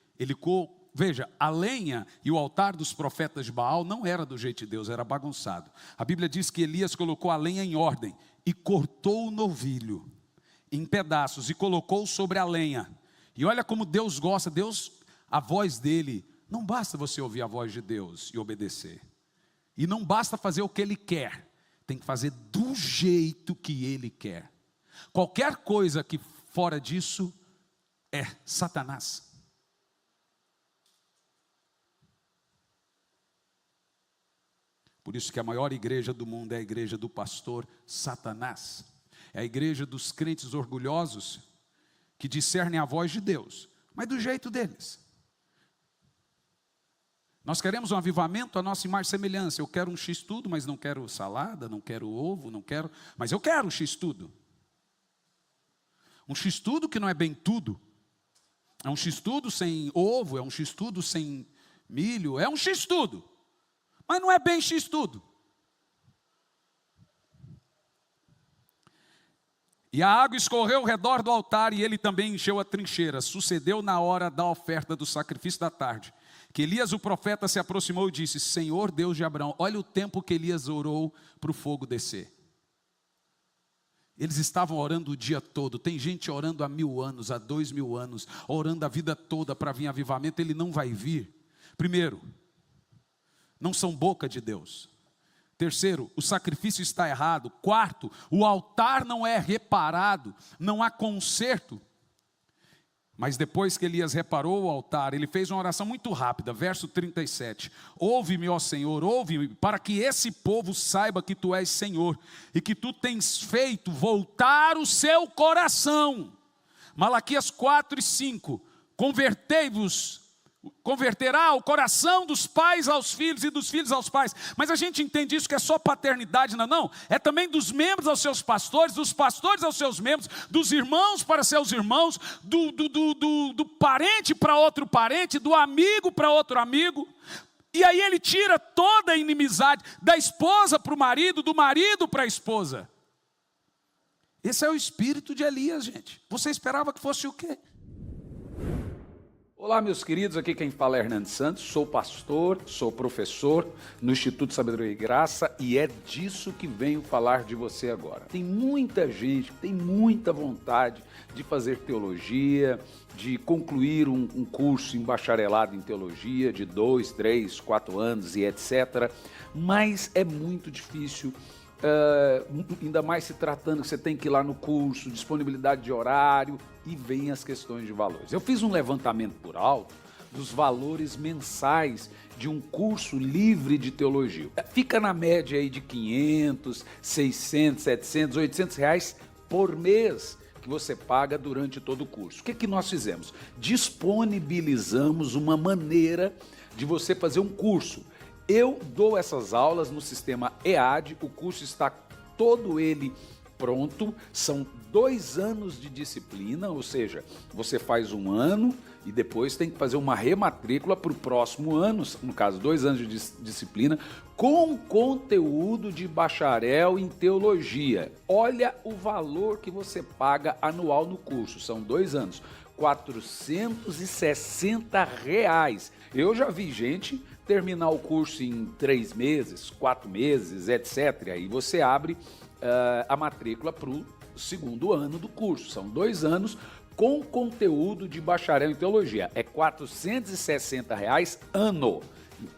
Veja, a lenha e o altar dos profetas de Baal não era do jeito de Deus, era bagunçado. A Bíblia diz que Elias colocou a lenha em ordem e cortou o novilho em pedaços e colocou sobre a lenha. E olha como Deus gosta, a voz dele, não basta você ouvir a voz de Deus e obedecer. E não basta fazer o que ele quer, tem que fazer do jeito que ele quer. Qualquer coisa que fora disso é Satanás. Por isso que a maior igreja do mundo é a igreja do pastor Satanás. É a igreja dos crentes orgulhosos que discernem a voz de Deus, mas do jeito deles. Nós queremos um avivamento à nossa imagem e semelhança. Eu quero um x-tudo, mas não quero salada, não quero ovo, mas eu quero um x-tudo. Um x-tudo que não é bem tudo. É um x-tudo sem ovo, é um x-tudo sem milho, é um x-tudo. Mas não é bem x-tudo. E a água escorreu ao redor do altar e ele também encheu a trincheira. Sucedeu na hora da oferta do sacrifício da tarde, que Elias o profeta se aproximou e disse: Senhor Deus de Abraão, olha o tempo que Elias orou para o fogo descer. Eles estavam orando o dia todo. Tem gente orando há 1000 anos, há 2000 anos, orando a vida toda para vir avivamento. Ele não vai vir. Primeiro, não são boca de Deus. Terceiro, o sacrifício está errado. Quarto, o altar não é reparado, não há conserto. Mas depois que Elias reparou o altar, ele fez uma oração muito rápida, verso 37. Ouve-me, ó Senhor, ouve-me, para que esse povo saiba que tu és Senhor, e que tu tens feito voltar o seu coração. Malaquias 4:5, converterá o coração dos pais aos filhos e dos filhos aos pais. Mas a gente entende isso que é só paternidade, não. É também dos membros aos seus pastores, dos pastores aos seus membros, dos irmãos para seus irmãos, do parente para outro parente, do amigo para outro amigo. E aí ele tira toda a inimizade da esposa para o marido, do marido para a esposa. Esse é o espírito de Elias, gente. Você esperava que fosse o quê? Olá, meus queridos, aqui quem fala é Hernandes Santos, sou pastor, sou professor no Instituto Sabedoria e Graça e é disso que venho falar de você agora. Tem muita gente que tem muita vontade de fazer teologia, de concluir um curso em bacharelado em teologia de 2, 3, 4 anos e etc. Mas é muito difícil. Ainda mais se tratando que você tem que ir lá no curso, disponibilidade de horário e vem as questões de valores. Eu fiz um levantamento por alto dos valores mensais de um curso livre de teologia. Fica na média aí de 500, 600, 700, 800 reais por mês que você paga durante todo o curso. O que nós fizemos? Disponibilizamos uma maneira de você fazer um curso. Eu dou essas aulas no sistema EAD, o curso está todo ele pronto, são 2 anos de disciplina, ou seja, você faz 1 ano e depois tem que fazer uma rematrícula para o próximo ano, no caso 2 anos de disciplina, com conteúdo de bacharel em teologia. Olha o valor que você paga anual no curso, são 2 anos, R$460. Eu já vi gente terminar o curso em 3 meses, 4 meses, etc. Aí você abre a matrícula para o 2º ano do curso. São 2 anos com conteúdo de bacharel em teologia. É R$460 ano,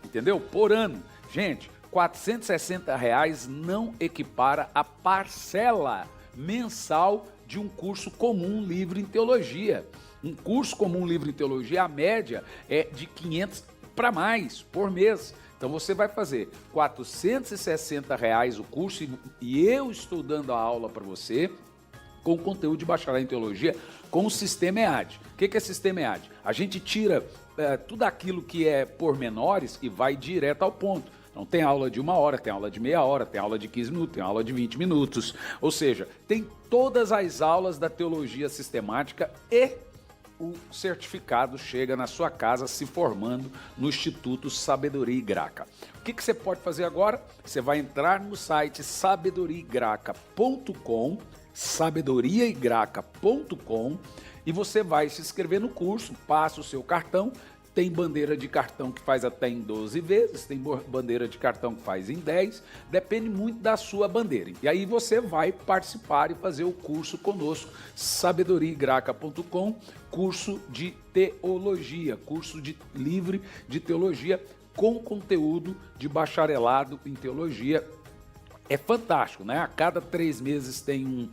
entendeu? Por ano. Gente, R$460 não equipara a parcela mensal de um curso comum livre em teologia. Um curso comum livre em teologia, a média é de 500 para mais por mês. Então você vai fazer R$460 o curso e eu estou dando a aula para você com conteúdo de bacharel em teologia com o sistema EAD. O que é sistema EAD? A gente tira tudo aquilo que é pormenores e vai direto ao ponto. Então tem aula de 1 hora, tem aula de meia hora, tem aula de 15 minutos, tem aula de 20 minutos. Ou seja, tem todas as aulas da teologia sistemática e o certificado chega na sua casa se formando no Instituto Sabedoria e Graca. O que você pode fazer agora? Você vai entrar no site sabedoriaigraca.com, sabedoriaigraca.com, e você vai se inscrever no curso, passa o seu cartão. Tem bandeira de cartão que faz até em 12 vezes, tem bandeira de cartão que faz em 10, depende muito da sua bandeira. E aí você vai participar e fazer o curso conosco, sabedoriaigraca.com, curso de teologia, curso livre de teologia com conteúdo de bacharelado em teologia. É fantástico, né? A cada 3 meses tem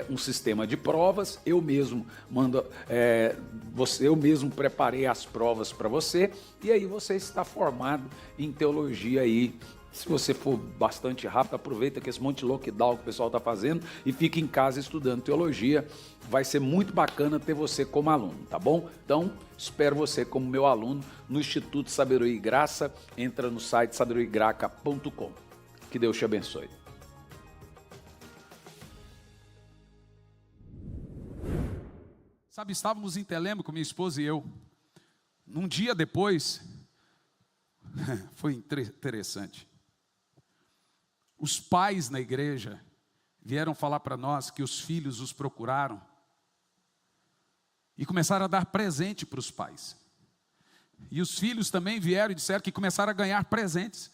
um sistema de provas. Eu mesmo eu mesmo preparei as provas para você, e aí você está formado em teologia aí. Se você for bastante rápido, aproveita que esse monte de lockdown que o pessoal está fazendo e fica em casa estudando teologia. Vai ser muito bacana ter você como aluno, tá bom? Então, espero você como meu aluno no Instituto Sabedoria e Graça. Entra no site sabedoriaigraca.com. Que Deus te abençoe. Sabe, estávamos em Telêmaco, minha esposa e eu. Num dia depois, foi interessante. Os pais na igreja vieram falar para nós que os filhos os procuraram e começaram a dar presente para os pais. E os filhos também vieram e disseram que começaram a ganhar presentes.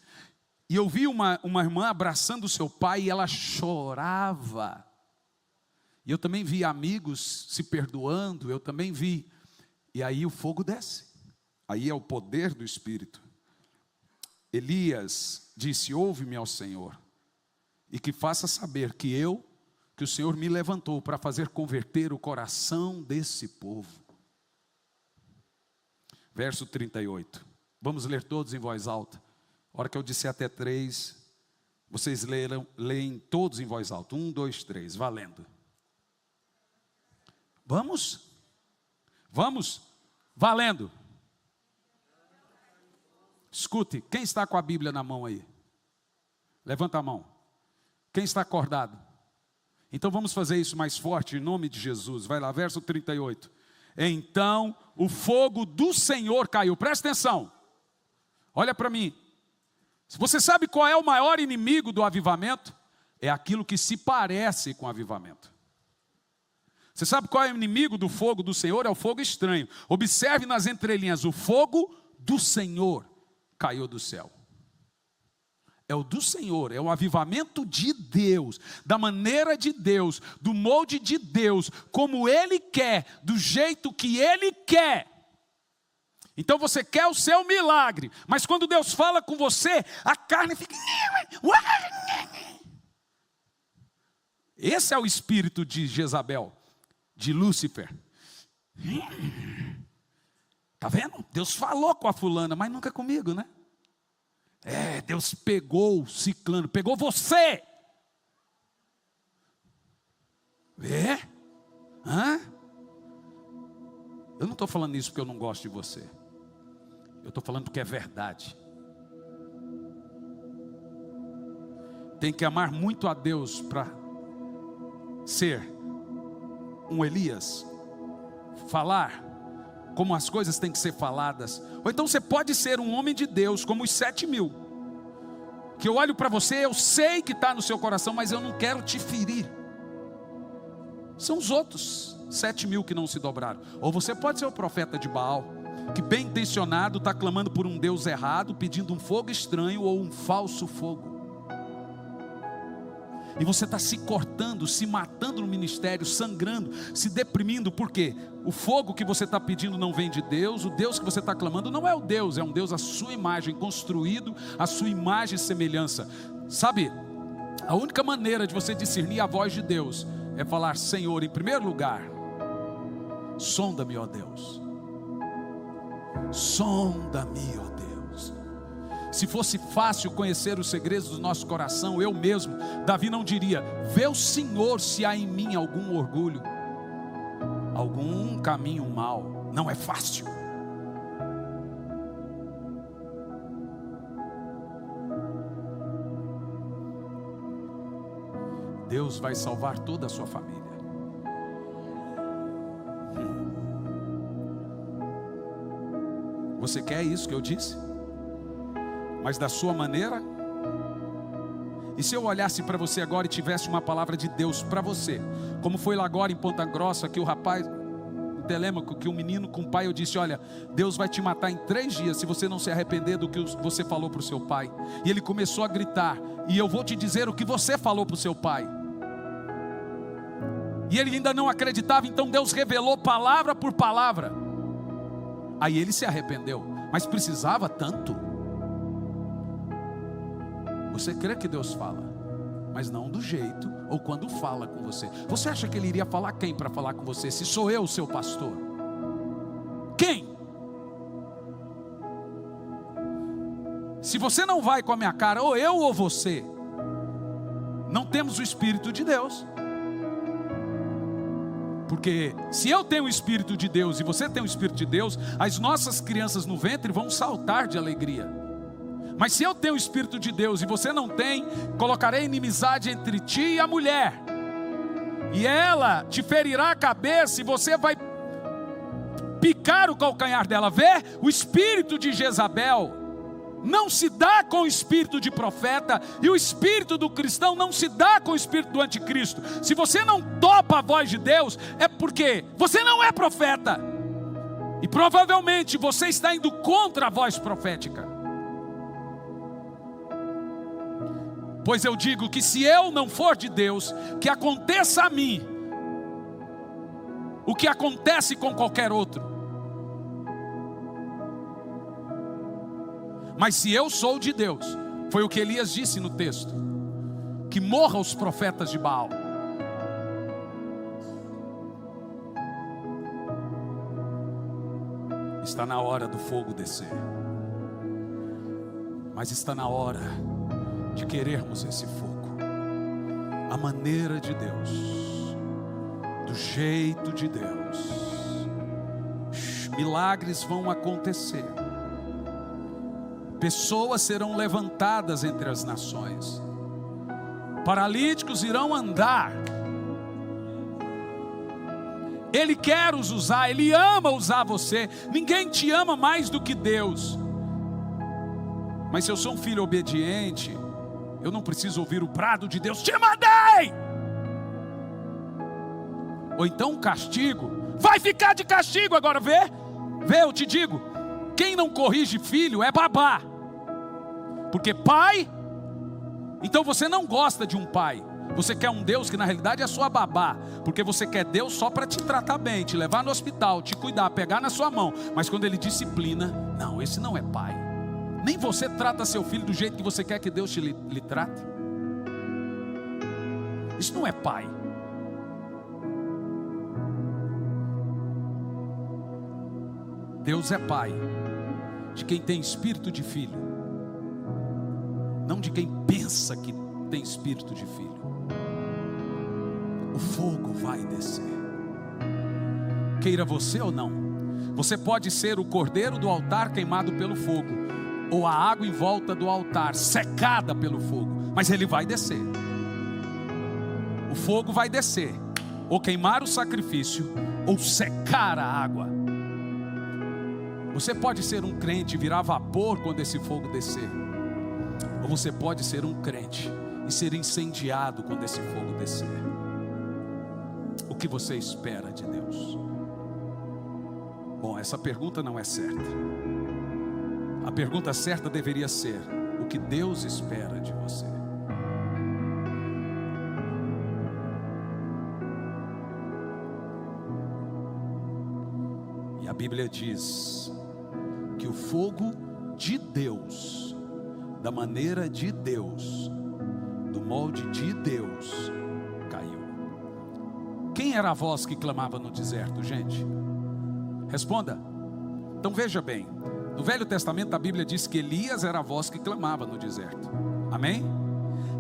E eu vi uma irmã abraçando o seu pai e ela chorava. E eu também vi amigos se perdoando, eu também vi. E aí o fogo desce. Aí é o poder do Espírito. Elias disse: ouve-me ao Senhor, e que faça saber que o Senhor me levantou para fazer converter o coração desse povo. Verso 38. Vamos ler todos em voz alta. A hora que eu disser até 3, vocês leem todos em voz alta. 1, 2, 3, valendo. Vamos? Vamos? Valendo. Escute, quem está com a Bíblia na mão aí? Levanta a mão. Quem está acordado? Então vamos fazer isso mais forte em nome de Jesus. Vai lá, verso 38. Então o fogo do Senhor caiu. Presta atenção. Olha para mim. Você sabe qual é o maior inimigo do avivamento? É aquilo que se parece com avivamento. Você sabe qual é o inimigo do fogo do Senhor? É o fogo estranho. Observe nas entrelinhas: o fogo do Senhor caiu do céu. É o do Senhor, é o avivamento de Deus, da maneira de Deus, do molde de Deus, como Ele quer, do jeito que Ele quer. Então você quer o seu milagre, mas quando Deus fala com você, a carne fica... Esse é o espírito de Jezabel, de Lúcifer. Está vendo? Deus falou com a fulana, mas nunca comigo, né? Deus pegou o ciclano, pegou você. Eu não estou falando isso porque eu não gosto de você. Eu estou falando porque é verdade. Tem que amar muito a Deus para ser um Elias, falar como as coisas têm que ser faladas. Ou então você pode ser um homem de Deus, como os 7.000, que eu olho para você, eu sei que está no seu coração, mas eu não quero te ferir. São os outros 7.000 que não se dobraram. Ou você pode ser o profeta de Baal, que bem intencionado está clamando por um Deus errado, pedindo um fogo estranho ou um falso fogo. E você está se cortando, se matando no ministério, sangrando, se deprimindo, por quê? O fogo que você está pedindo não vem de Deus, o Deus que você está clamando não é o Deus, é um Deus à sua imagem, construído à sua imagem e semelhança. Sabe, a única maneira de você discernir a voz de Deus é falar: Senhor, em primeiro lugar, sonda-me, ó Deus. Sonda-me, ó Deus. Se fosse fácil conhecer os segredos do nosso coração, eu mesmo, Davi não diria: vê o Senhor se há em mim algum orgulho, algum caminho mau. Não é fácil. Deus vai salvar toda a sua família. Você quer isso que eu disse? Mas da sua maneira? E se eu olhasse para você agora e tivesse uma palavra de Deus para você, como foi lá agora em Ponta Grossa, que o rapaz, em Telêmaco, que um menino com o pai, eu disse: olha, Deus vai te matar em 3 dias se você não se arrepender do que você falou para o seu pai. E ele começou a gritar: e eu vou te dizer o que você falou para o seu pai. E ele ainda não acreditava, então Deus revelou palavra por palavra. Aí ele se arrependeu, mas precisava tanto. Você crê que Deus fala, mas não do jeito ou quando fala com você. Você acha que Ele iria falar quem para falar com você? Se sou eu o seu pastor, quem? Se você não vai com a minha cara, ou eu ou você, não temos o Espírito de Deus. Porque se eu tenho o Espírito de Deus e você tem o Espírito de Deus, as nossas crianças no ventre vão saltar de alegria. Mas se eu tenho o Espírito de Deus e você não tem, colocarei inimizade entre ti e a mulher, e ela te ferirá a cabeça, e você vai picar o calcanhar dela. Vê, o espírito de Jezabel não se dá com o espírito de profeta, e o espírito do cristão não se dá com o espírito do anticristo. Se você não topa a voz de Deus, é porque você não é profeta, e provavelmente você está indo contra a voz profética. Pois eu digo que se eu não for de Deus, que aconteça a mim o que acontece com qualquer outro. Mas se eu sou de Deus, foi o que Elias disse no texto, que morram os profetas de Baal. Está na hora do fogo descer, mas está na hora de querermos esse fogo, a maneira de Deus, do jeito de Deus. Milagres vão acontecer, pessoas serão levantadas entre as nações, paralíticos irão andar. Ele quer os usar, Ele ama usar você. Ninguém te ama mais do que Deus. Mas se eu sou um filho obediente, eu não preciso ouvir o brado de Deus: te mandei! Ou então um castigo, vai ficar de castigo agora. Vê, eu te digo, quem não corrige filho é babá. Porque pai, então você não gosta de um pai, você quer um Deus que na realidade é sua babá. Porque você quer Deus só para te tratar bem, te levar no hospital, te cuidar, pegar na sua mão. Mas quando Ele disciplina, não, esse não é pai. Nem você trata seu filho do jeito que você quer que Deus lhe trate. Isso não é pai. Deus é pai de quem tem espírito de filho, não de quem pensa que tem espírito de filho. O fogo vai descer, queira você ou não. Você pode ser o cordeiro do altar queimado pelo fogo, ou a água em volta do altar secada pelo fogo, mas ele vai descer. O fogo vai descer, ou queimar o sacrifício, ou secar a água. Você pode ser um crente e virar vapor quando esse fogo descer, ou você pode ser um crente e ser incendiado quando esse fogo descer. O que você espera de Deus? Bom, essa pergunta não é certa. A pergunta certa deveria ser: o que Deus espera de você? E a Bíblia diz que o fogo de Deus, da maneira de Deus, do molde de Deus, caiu. Quem era a voz que clamava no deserto, gente? Responda. Então veja bem, no Velho Testamento a Bíblia diz que Elias era a voz que clamava no deserto. Amém?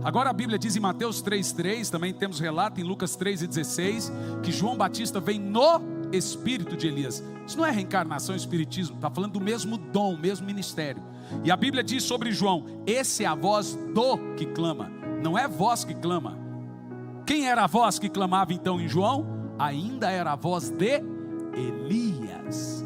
Agora a Bíblia diz em Mateus 3,3, também temos relato em Lucas 3,16, que João Batista vem no espírito de Elias. Isso não é reencarnação, espiritismo, está falando do mesmo dom, o mesmo ministério. E a Bíblia diz sobre João: esse é a voz do que clama, não é voz que clama. Quem era a voz que clamava então em João? Ainda era a voz de Elias.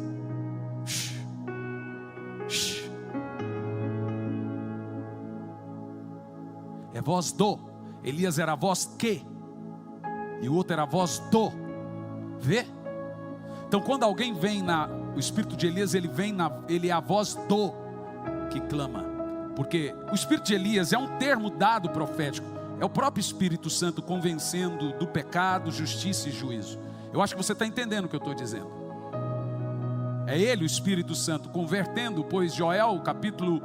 é voz do. Elias era a voz que, e o outro era a voz do. Vê? Então quando alguém vem o espírito de Elias, ele é a voz do que clama. Porque o espírito de Elias é um termo dado profético. É o próprio Espírito Santo convencendo do pecado, justiça e juízo. Eu acho que você está entendendo o que eu estou dizendo. É ele, o Espírito Santo, convertendo, pois Joel, capítulo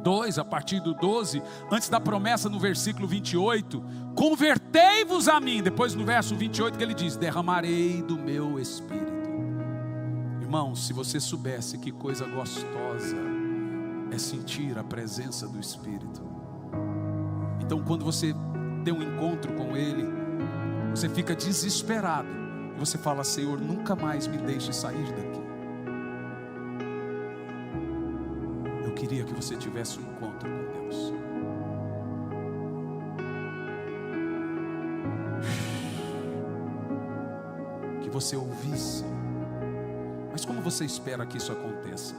2, a partir do 12, antes da promessa no versículo 28, convertei-vos a mim. Depois no verso 28 que ele diz, derramarei do meu Espírito. Irmão, se você soubesse que coisa gostosa é sentir a presença do Espírito. Então quando você tem um encontro com Ele, você fica desesperado, e você fala, Senhor, nunca mais me deixe sair daqui. Eu queria que você tivesse um encontro com Deus. Que você ouvisse. Mas como você espera que isso aconteça?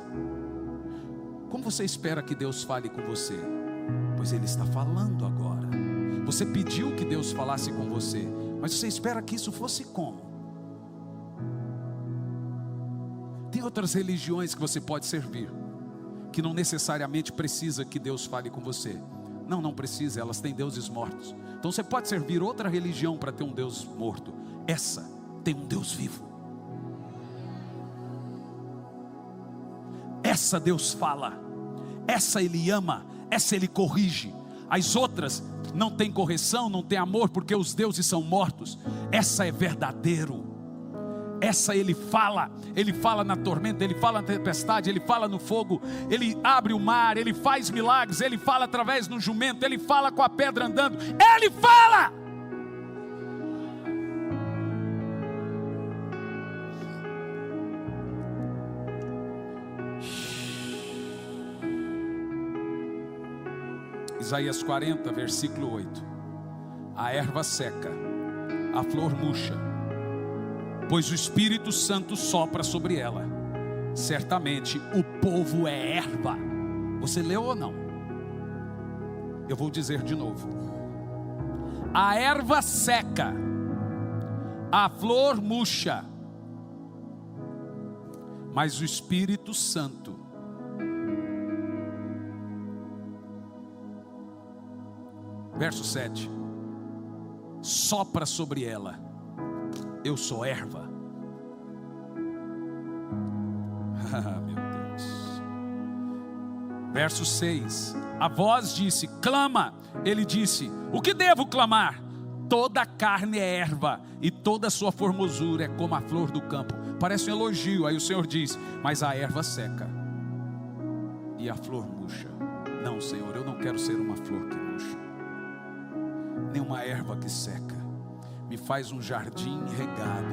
Como você espera que Deus fale com você? Pois Ele está falando agora. Você pediu que Deus falasse com você, mas você espera que isso fosse como? Tem outras religiões que você pode servir, que não necessariamente precisa que Deus fale com você. Não precisa, elas têm deuses mortos. Então você pode servir outra religião para ter um Deus morto. Essa tem um Deus vivo. Essa Deus fala, essa Ele ama, essa Ele corrige. As outras não tem correção, não tem amor, porque os deuses são mortos. Essa é verdadeiro. Essa Ele fala na tormenta, Ele fala na tempestade, Ele fala no fogo, Ele abre o mar, Ele faz milagres, Ele fala através do jumento, Ele fala com a pedra andando, Ele fala! Isaías 40, versículo 8. A erva seca, a flor murcha, pois o Espírito Santo sopra sobre ela. Certamente o povo é erva. Você leu ou não? Eu vou dizer de novo. A erva seca, a flor murcha, mas o Espírito Santo verso 7, sopra sobre ela. Eu sou erva. Meu Deus. Verso 6, a voz disse, clama. Ele disse, o que devo clamar? Toda a carne é erva, e toda a sua formosura é como a flor do campo. Parece um elogio. Aí o Senhor diz, mas a erva seca e a flor murcha. Não, Senhor, eu não quero ser uma flor que murcha, nem uma erva que seca. Me faz um jardim regado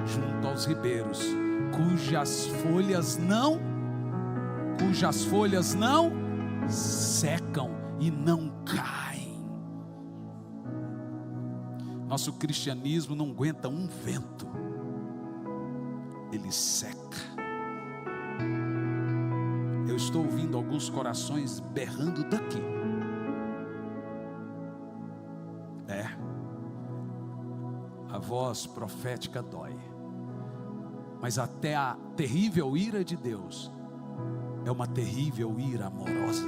junto aos ribeiros, cujas folhas não secam e não caem. Nosso cristianismo não aguenta um vento, ele seca. Eu estou ouvindo alguns corações berrando daqui. A voz profética dói, mas até a terrível ira de Deus é uma terrível ira amorosa,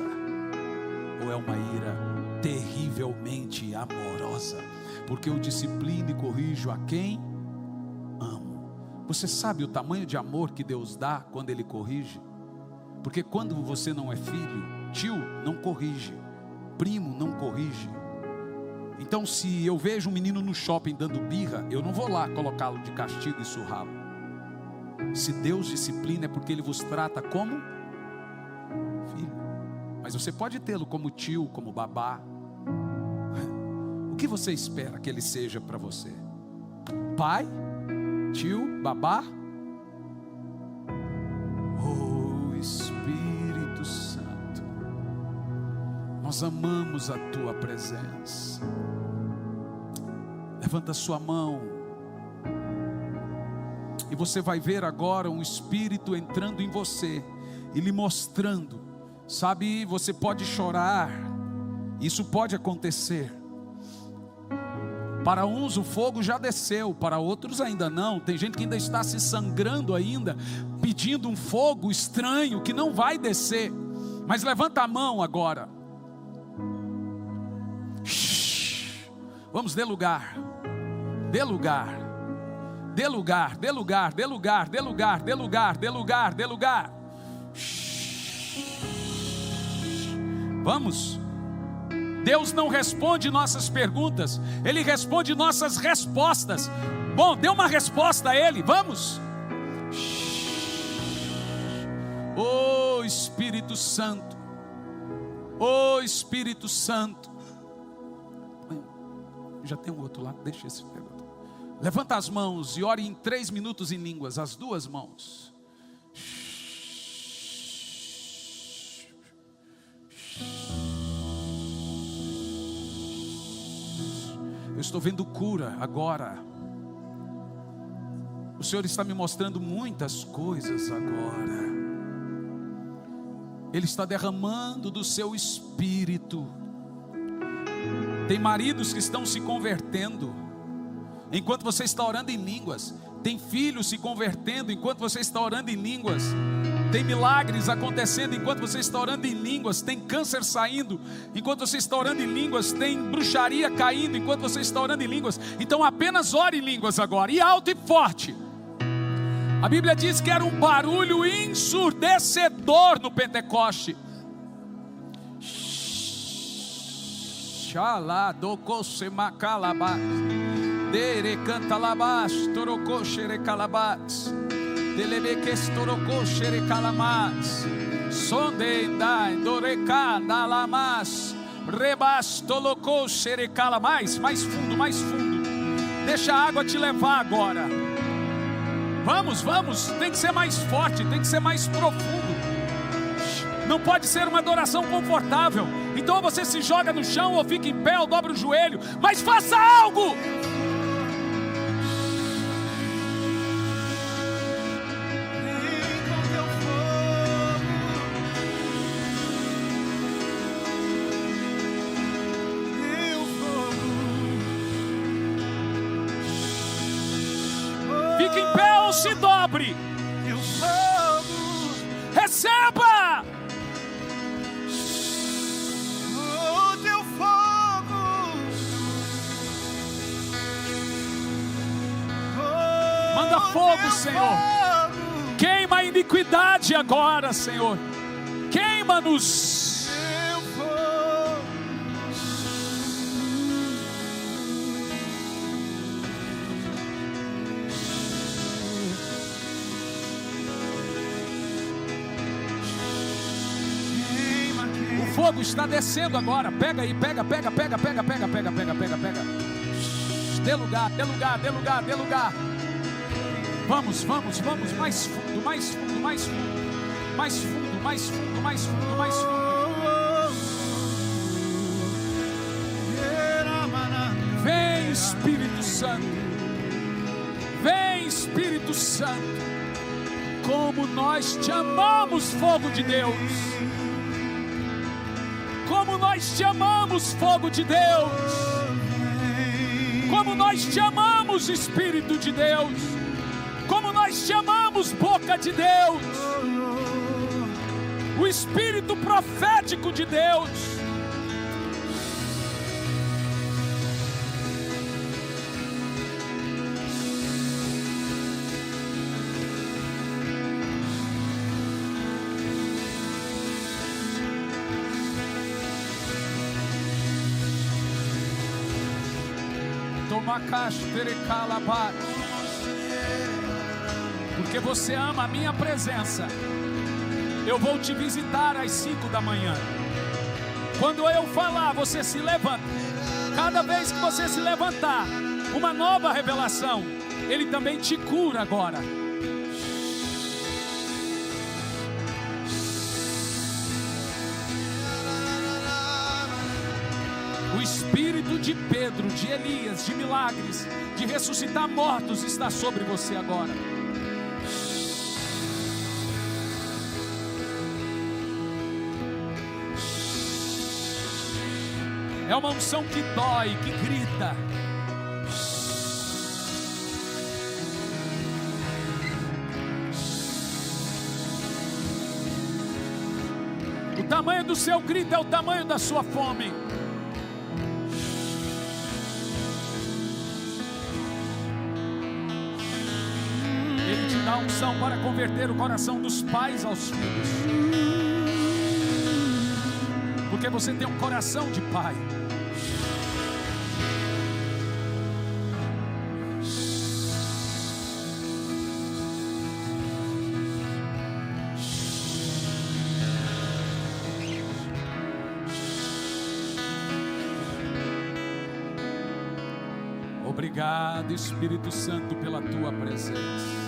ou é uma ira terrivelmente amorosa, porque eu disciplino e corrijo a quem amo. Você sabe o tamanho de amor que Deus dá quando Ele corrige? Porque quando você não é filho, tio não corrige, primo não corrige. Então se eu vejo um menino no shopping dando birra, eu não vou lá colocá-lo de castigo e surrá-lo. Se Deus disciplina é porque Ele vos trata como filho. Mas você pode tê-lo como tio, como babá. O que você espera que Ele seja para você? Pai? Tio? Babá? Oh Espírito Santo, nós amamos a Tua presença. Levanta sua mão, e você vai ver agora um Espírito entrando em você e lhe mostrando. Sabe, você pode chorar Isso pode acontecer. Para uns o fogo já desceu, para outros ainda não. Tem gente que ainda está se sangrando ainda, pedindo um fogo estranho que não vai descer. Mas levanta a mão agora. Vamos, dê lugar. Dê lugar. Dê lugar, dê lugar, dê lugar, dê lugar, dê lugar, dê lugar, dê lugar. Vamos. Deus não responde nossas perguntas, Ele responde nossas respostas. Bom, dê uma resposta a Ele, vamos. Oh Espírito Santo, oh Espírito Santo. Já tem um outro lá, deixa esse pergunta. Levanta as mãos e ore em 3 minutos em línguas, as duas mãos. Eu estou vendo cura agora. O Senhor está me mostrando muitas coisas agora. Ele está derramando do seu espírito. Tem maridos que estão se convertendo enquanto você está orando em línguas. Tem filhos se convertendo enquanto você está orando em línguas. Tem milagres acontecendo enquanto você está orando em línguas. Tem câncer saindo enquanto você está orando em línguas. Tem bruxaria caindo enquanto você está orando em línguas. Então apenas ore em línguas agora, e alto e forte. A Bíblia diz que era um barulho ensurdecedor no Pentecoste. Dere canta labas, torocô xerecalabas, delebeques torocô xerecalamas, sondendai, doreca, dalamas, rebas, tolocô xerecalamas. Mais fundo, mais fundo. Deixa a água te levar agora. Vamos, vamos, tem que ser mais forte, tem que ser mais profundo. Não pode ser uma adoração confortável. Então você se joga no chão ou fica em pé ou dobra o joelho, mas faça algo. Fique em pé ou se dobre. Receba o teu fogo. Manda fogo, Senhor. Queima a iniquidade agora, Senhor. Queima-nos. O fogo está descendo agora. Pega aí, pega. Dê lugar, dê lugar, dê lugar, dê lugar. Vamos, vamos, vamos. Mais fundo, mais fundo, mais fundo. Mais fundo, mais fundo, mais fundo, mais fundo. Vem, Espírito Santo. Vem, Espírito Santo. Como nós te amamos, fogo de Deus. Como nós te amamos, fogo de Deus. Como nós te amamos, Espírito de Deus. Como nós te amamos, boca de Deus. O Espírito profético de Deus. Porque você ama a minha presença, eu vou te visitar às 5 da manhã. Quando eu falar, você se levanta. Cada vez que você se levantar, uma nova revelação. Ele também te cura agora. O espírito de Pedro, de Elias, de milagres, de ressuscitar mortos está sobre você agora. É uma unção que dói, que grita. O tamanho do seu grito é o tamanho da sua fome. Ele te dá unção para converter o coração dos pais aos filhos. Porque você tem um coração de pai. Obrigado, Espírito Santo, pela tua presença.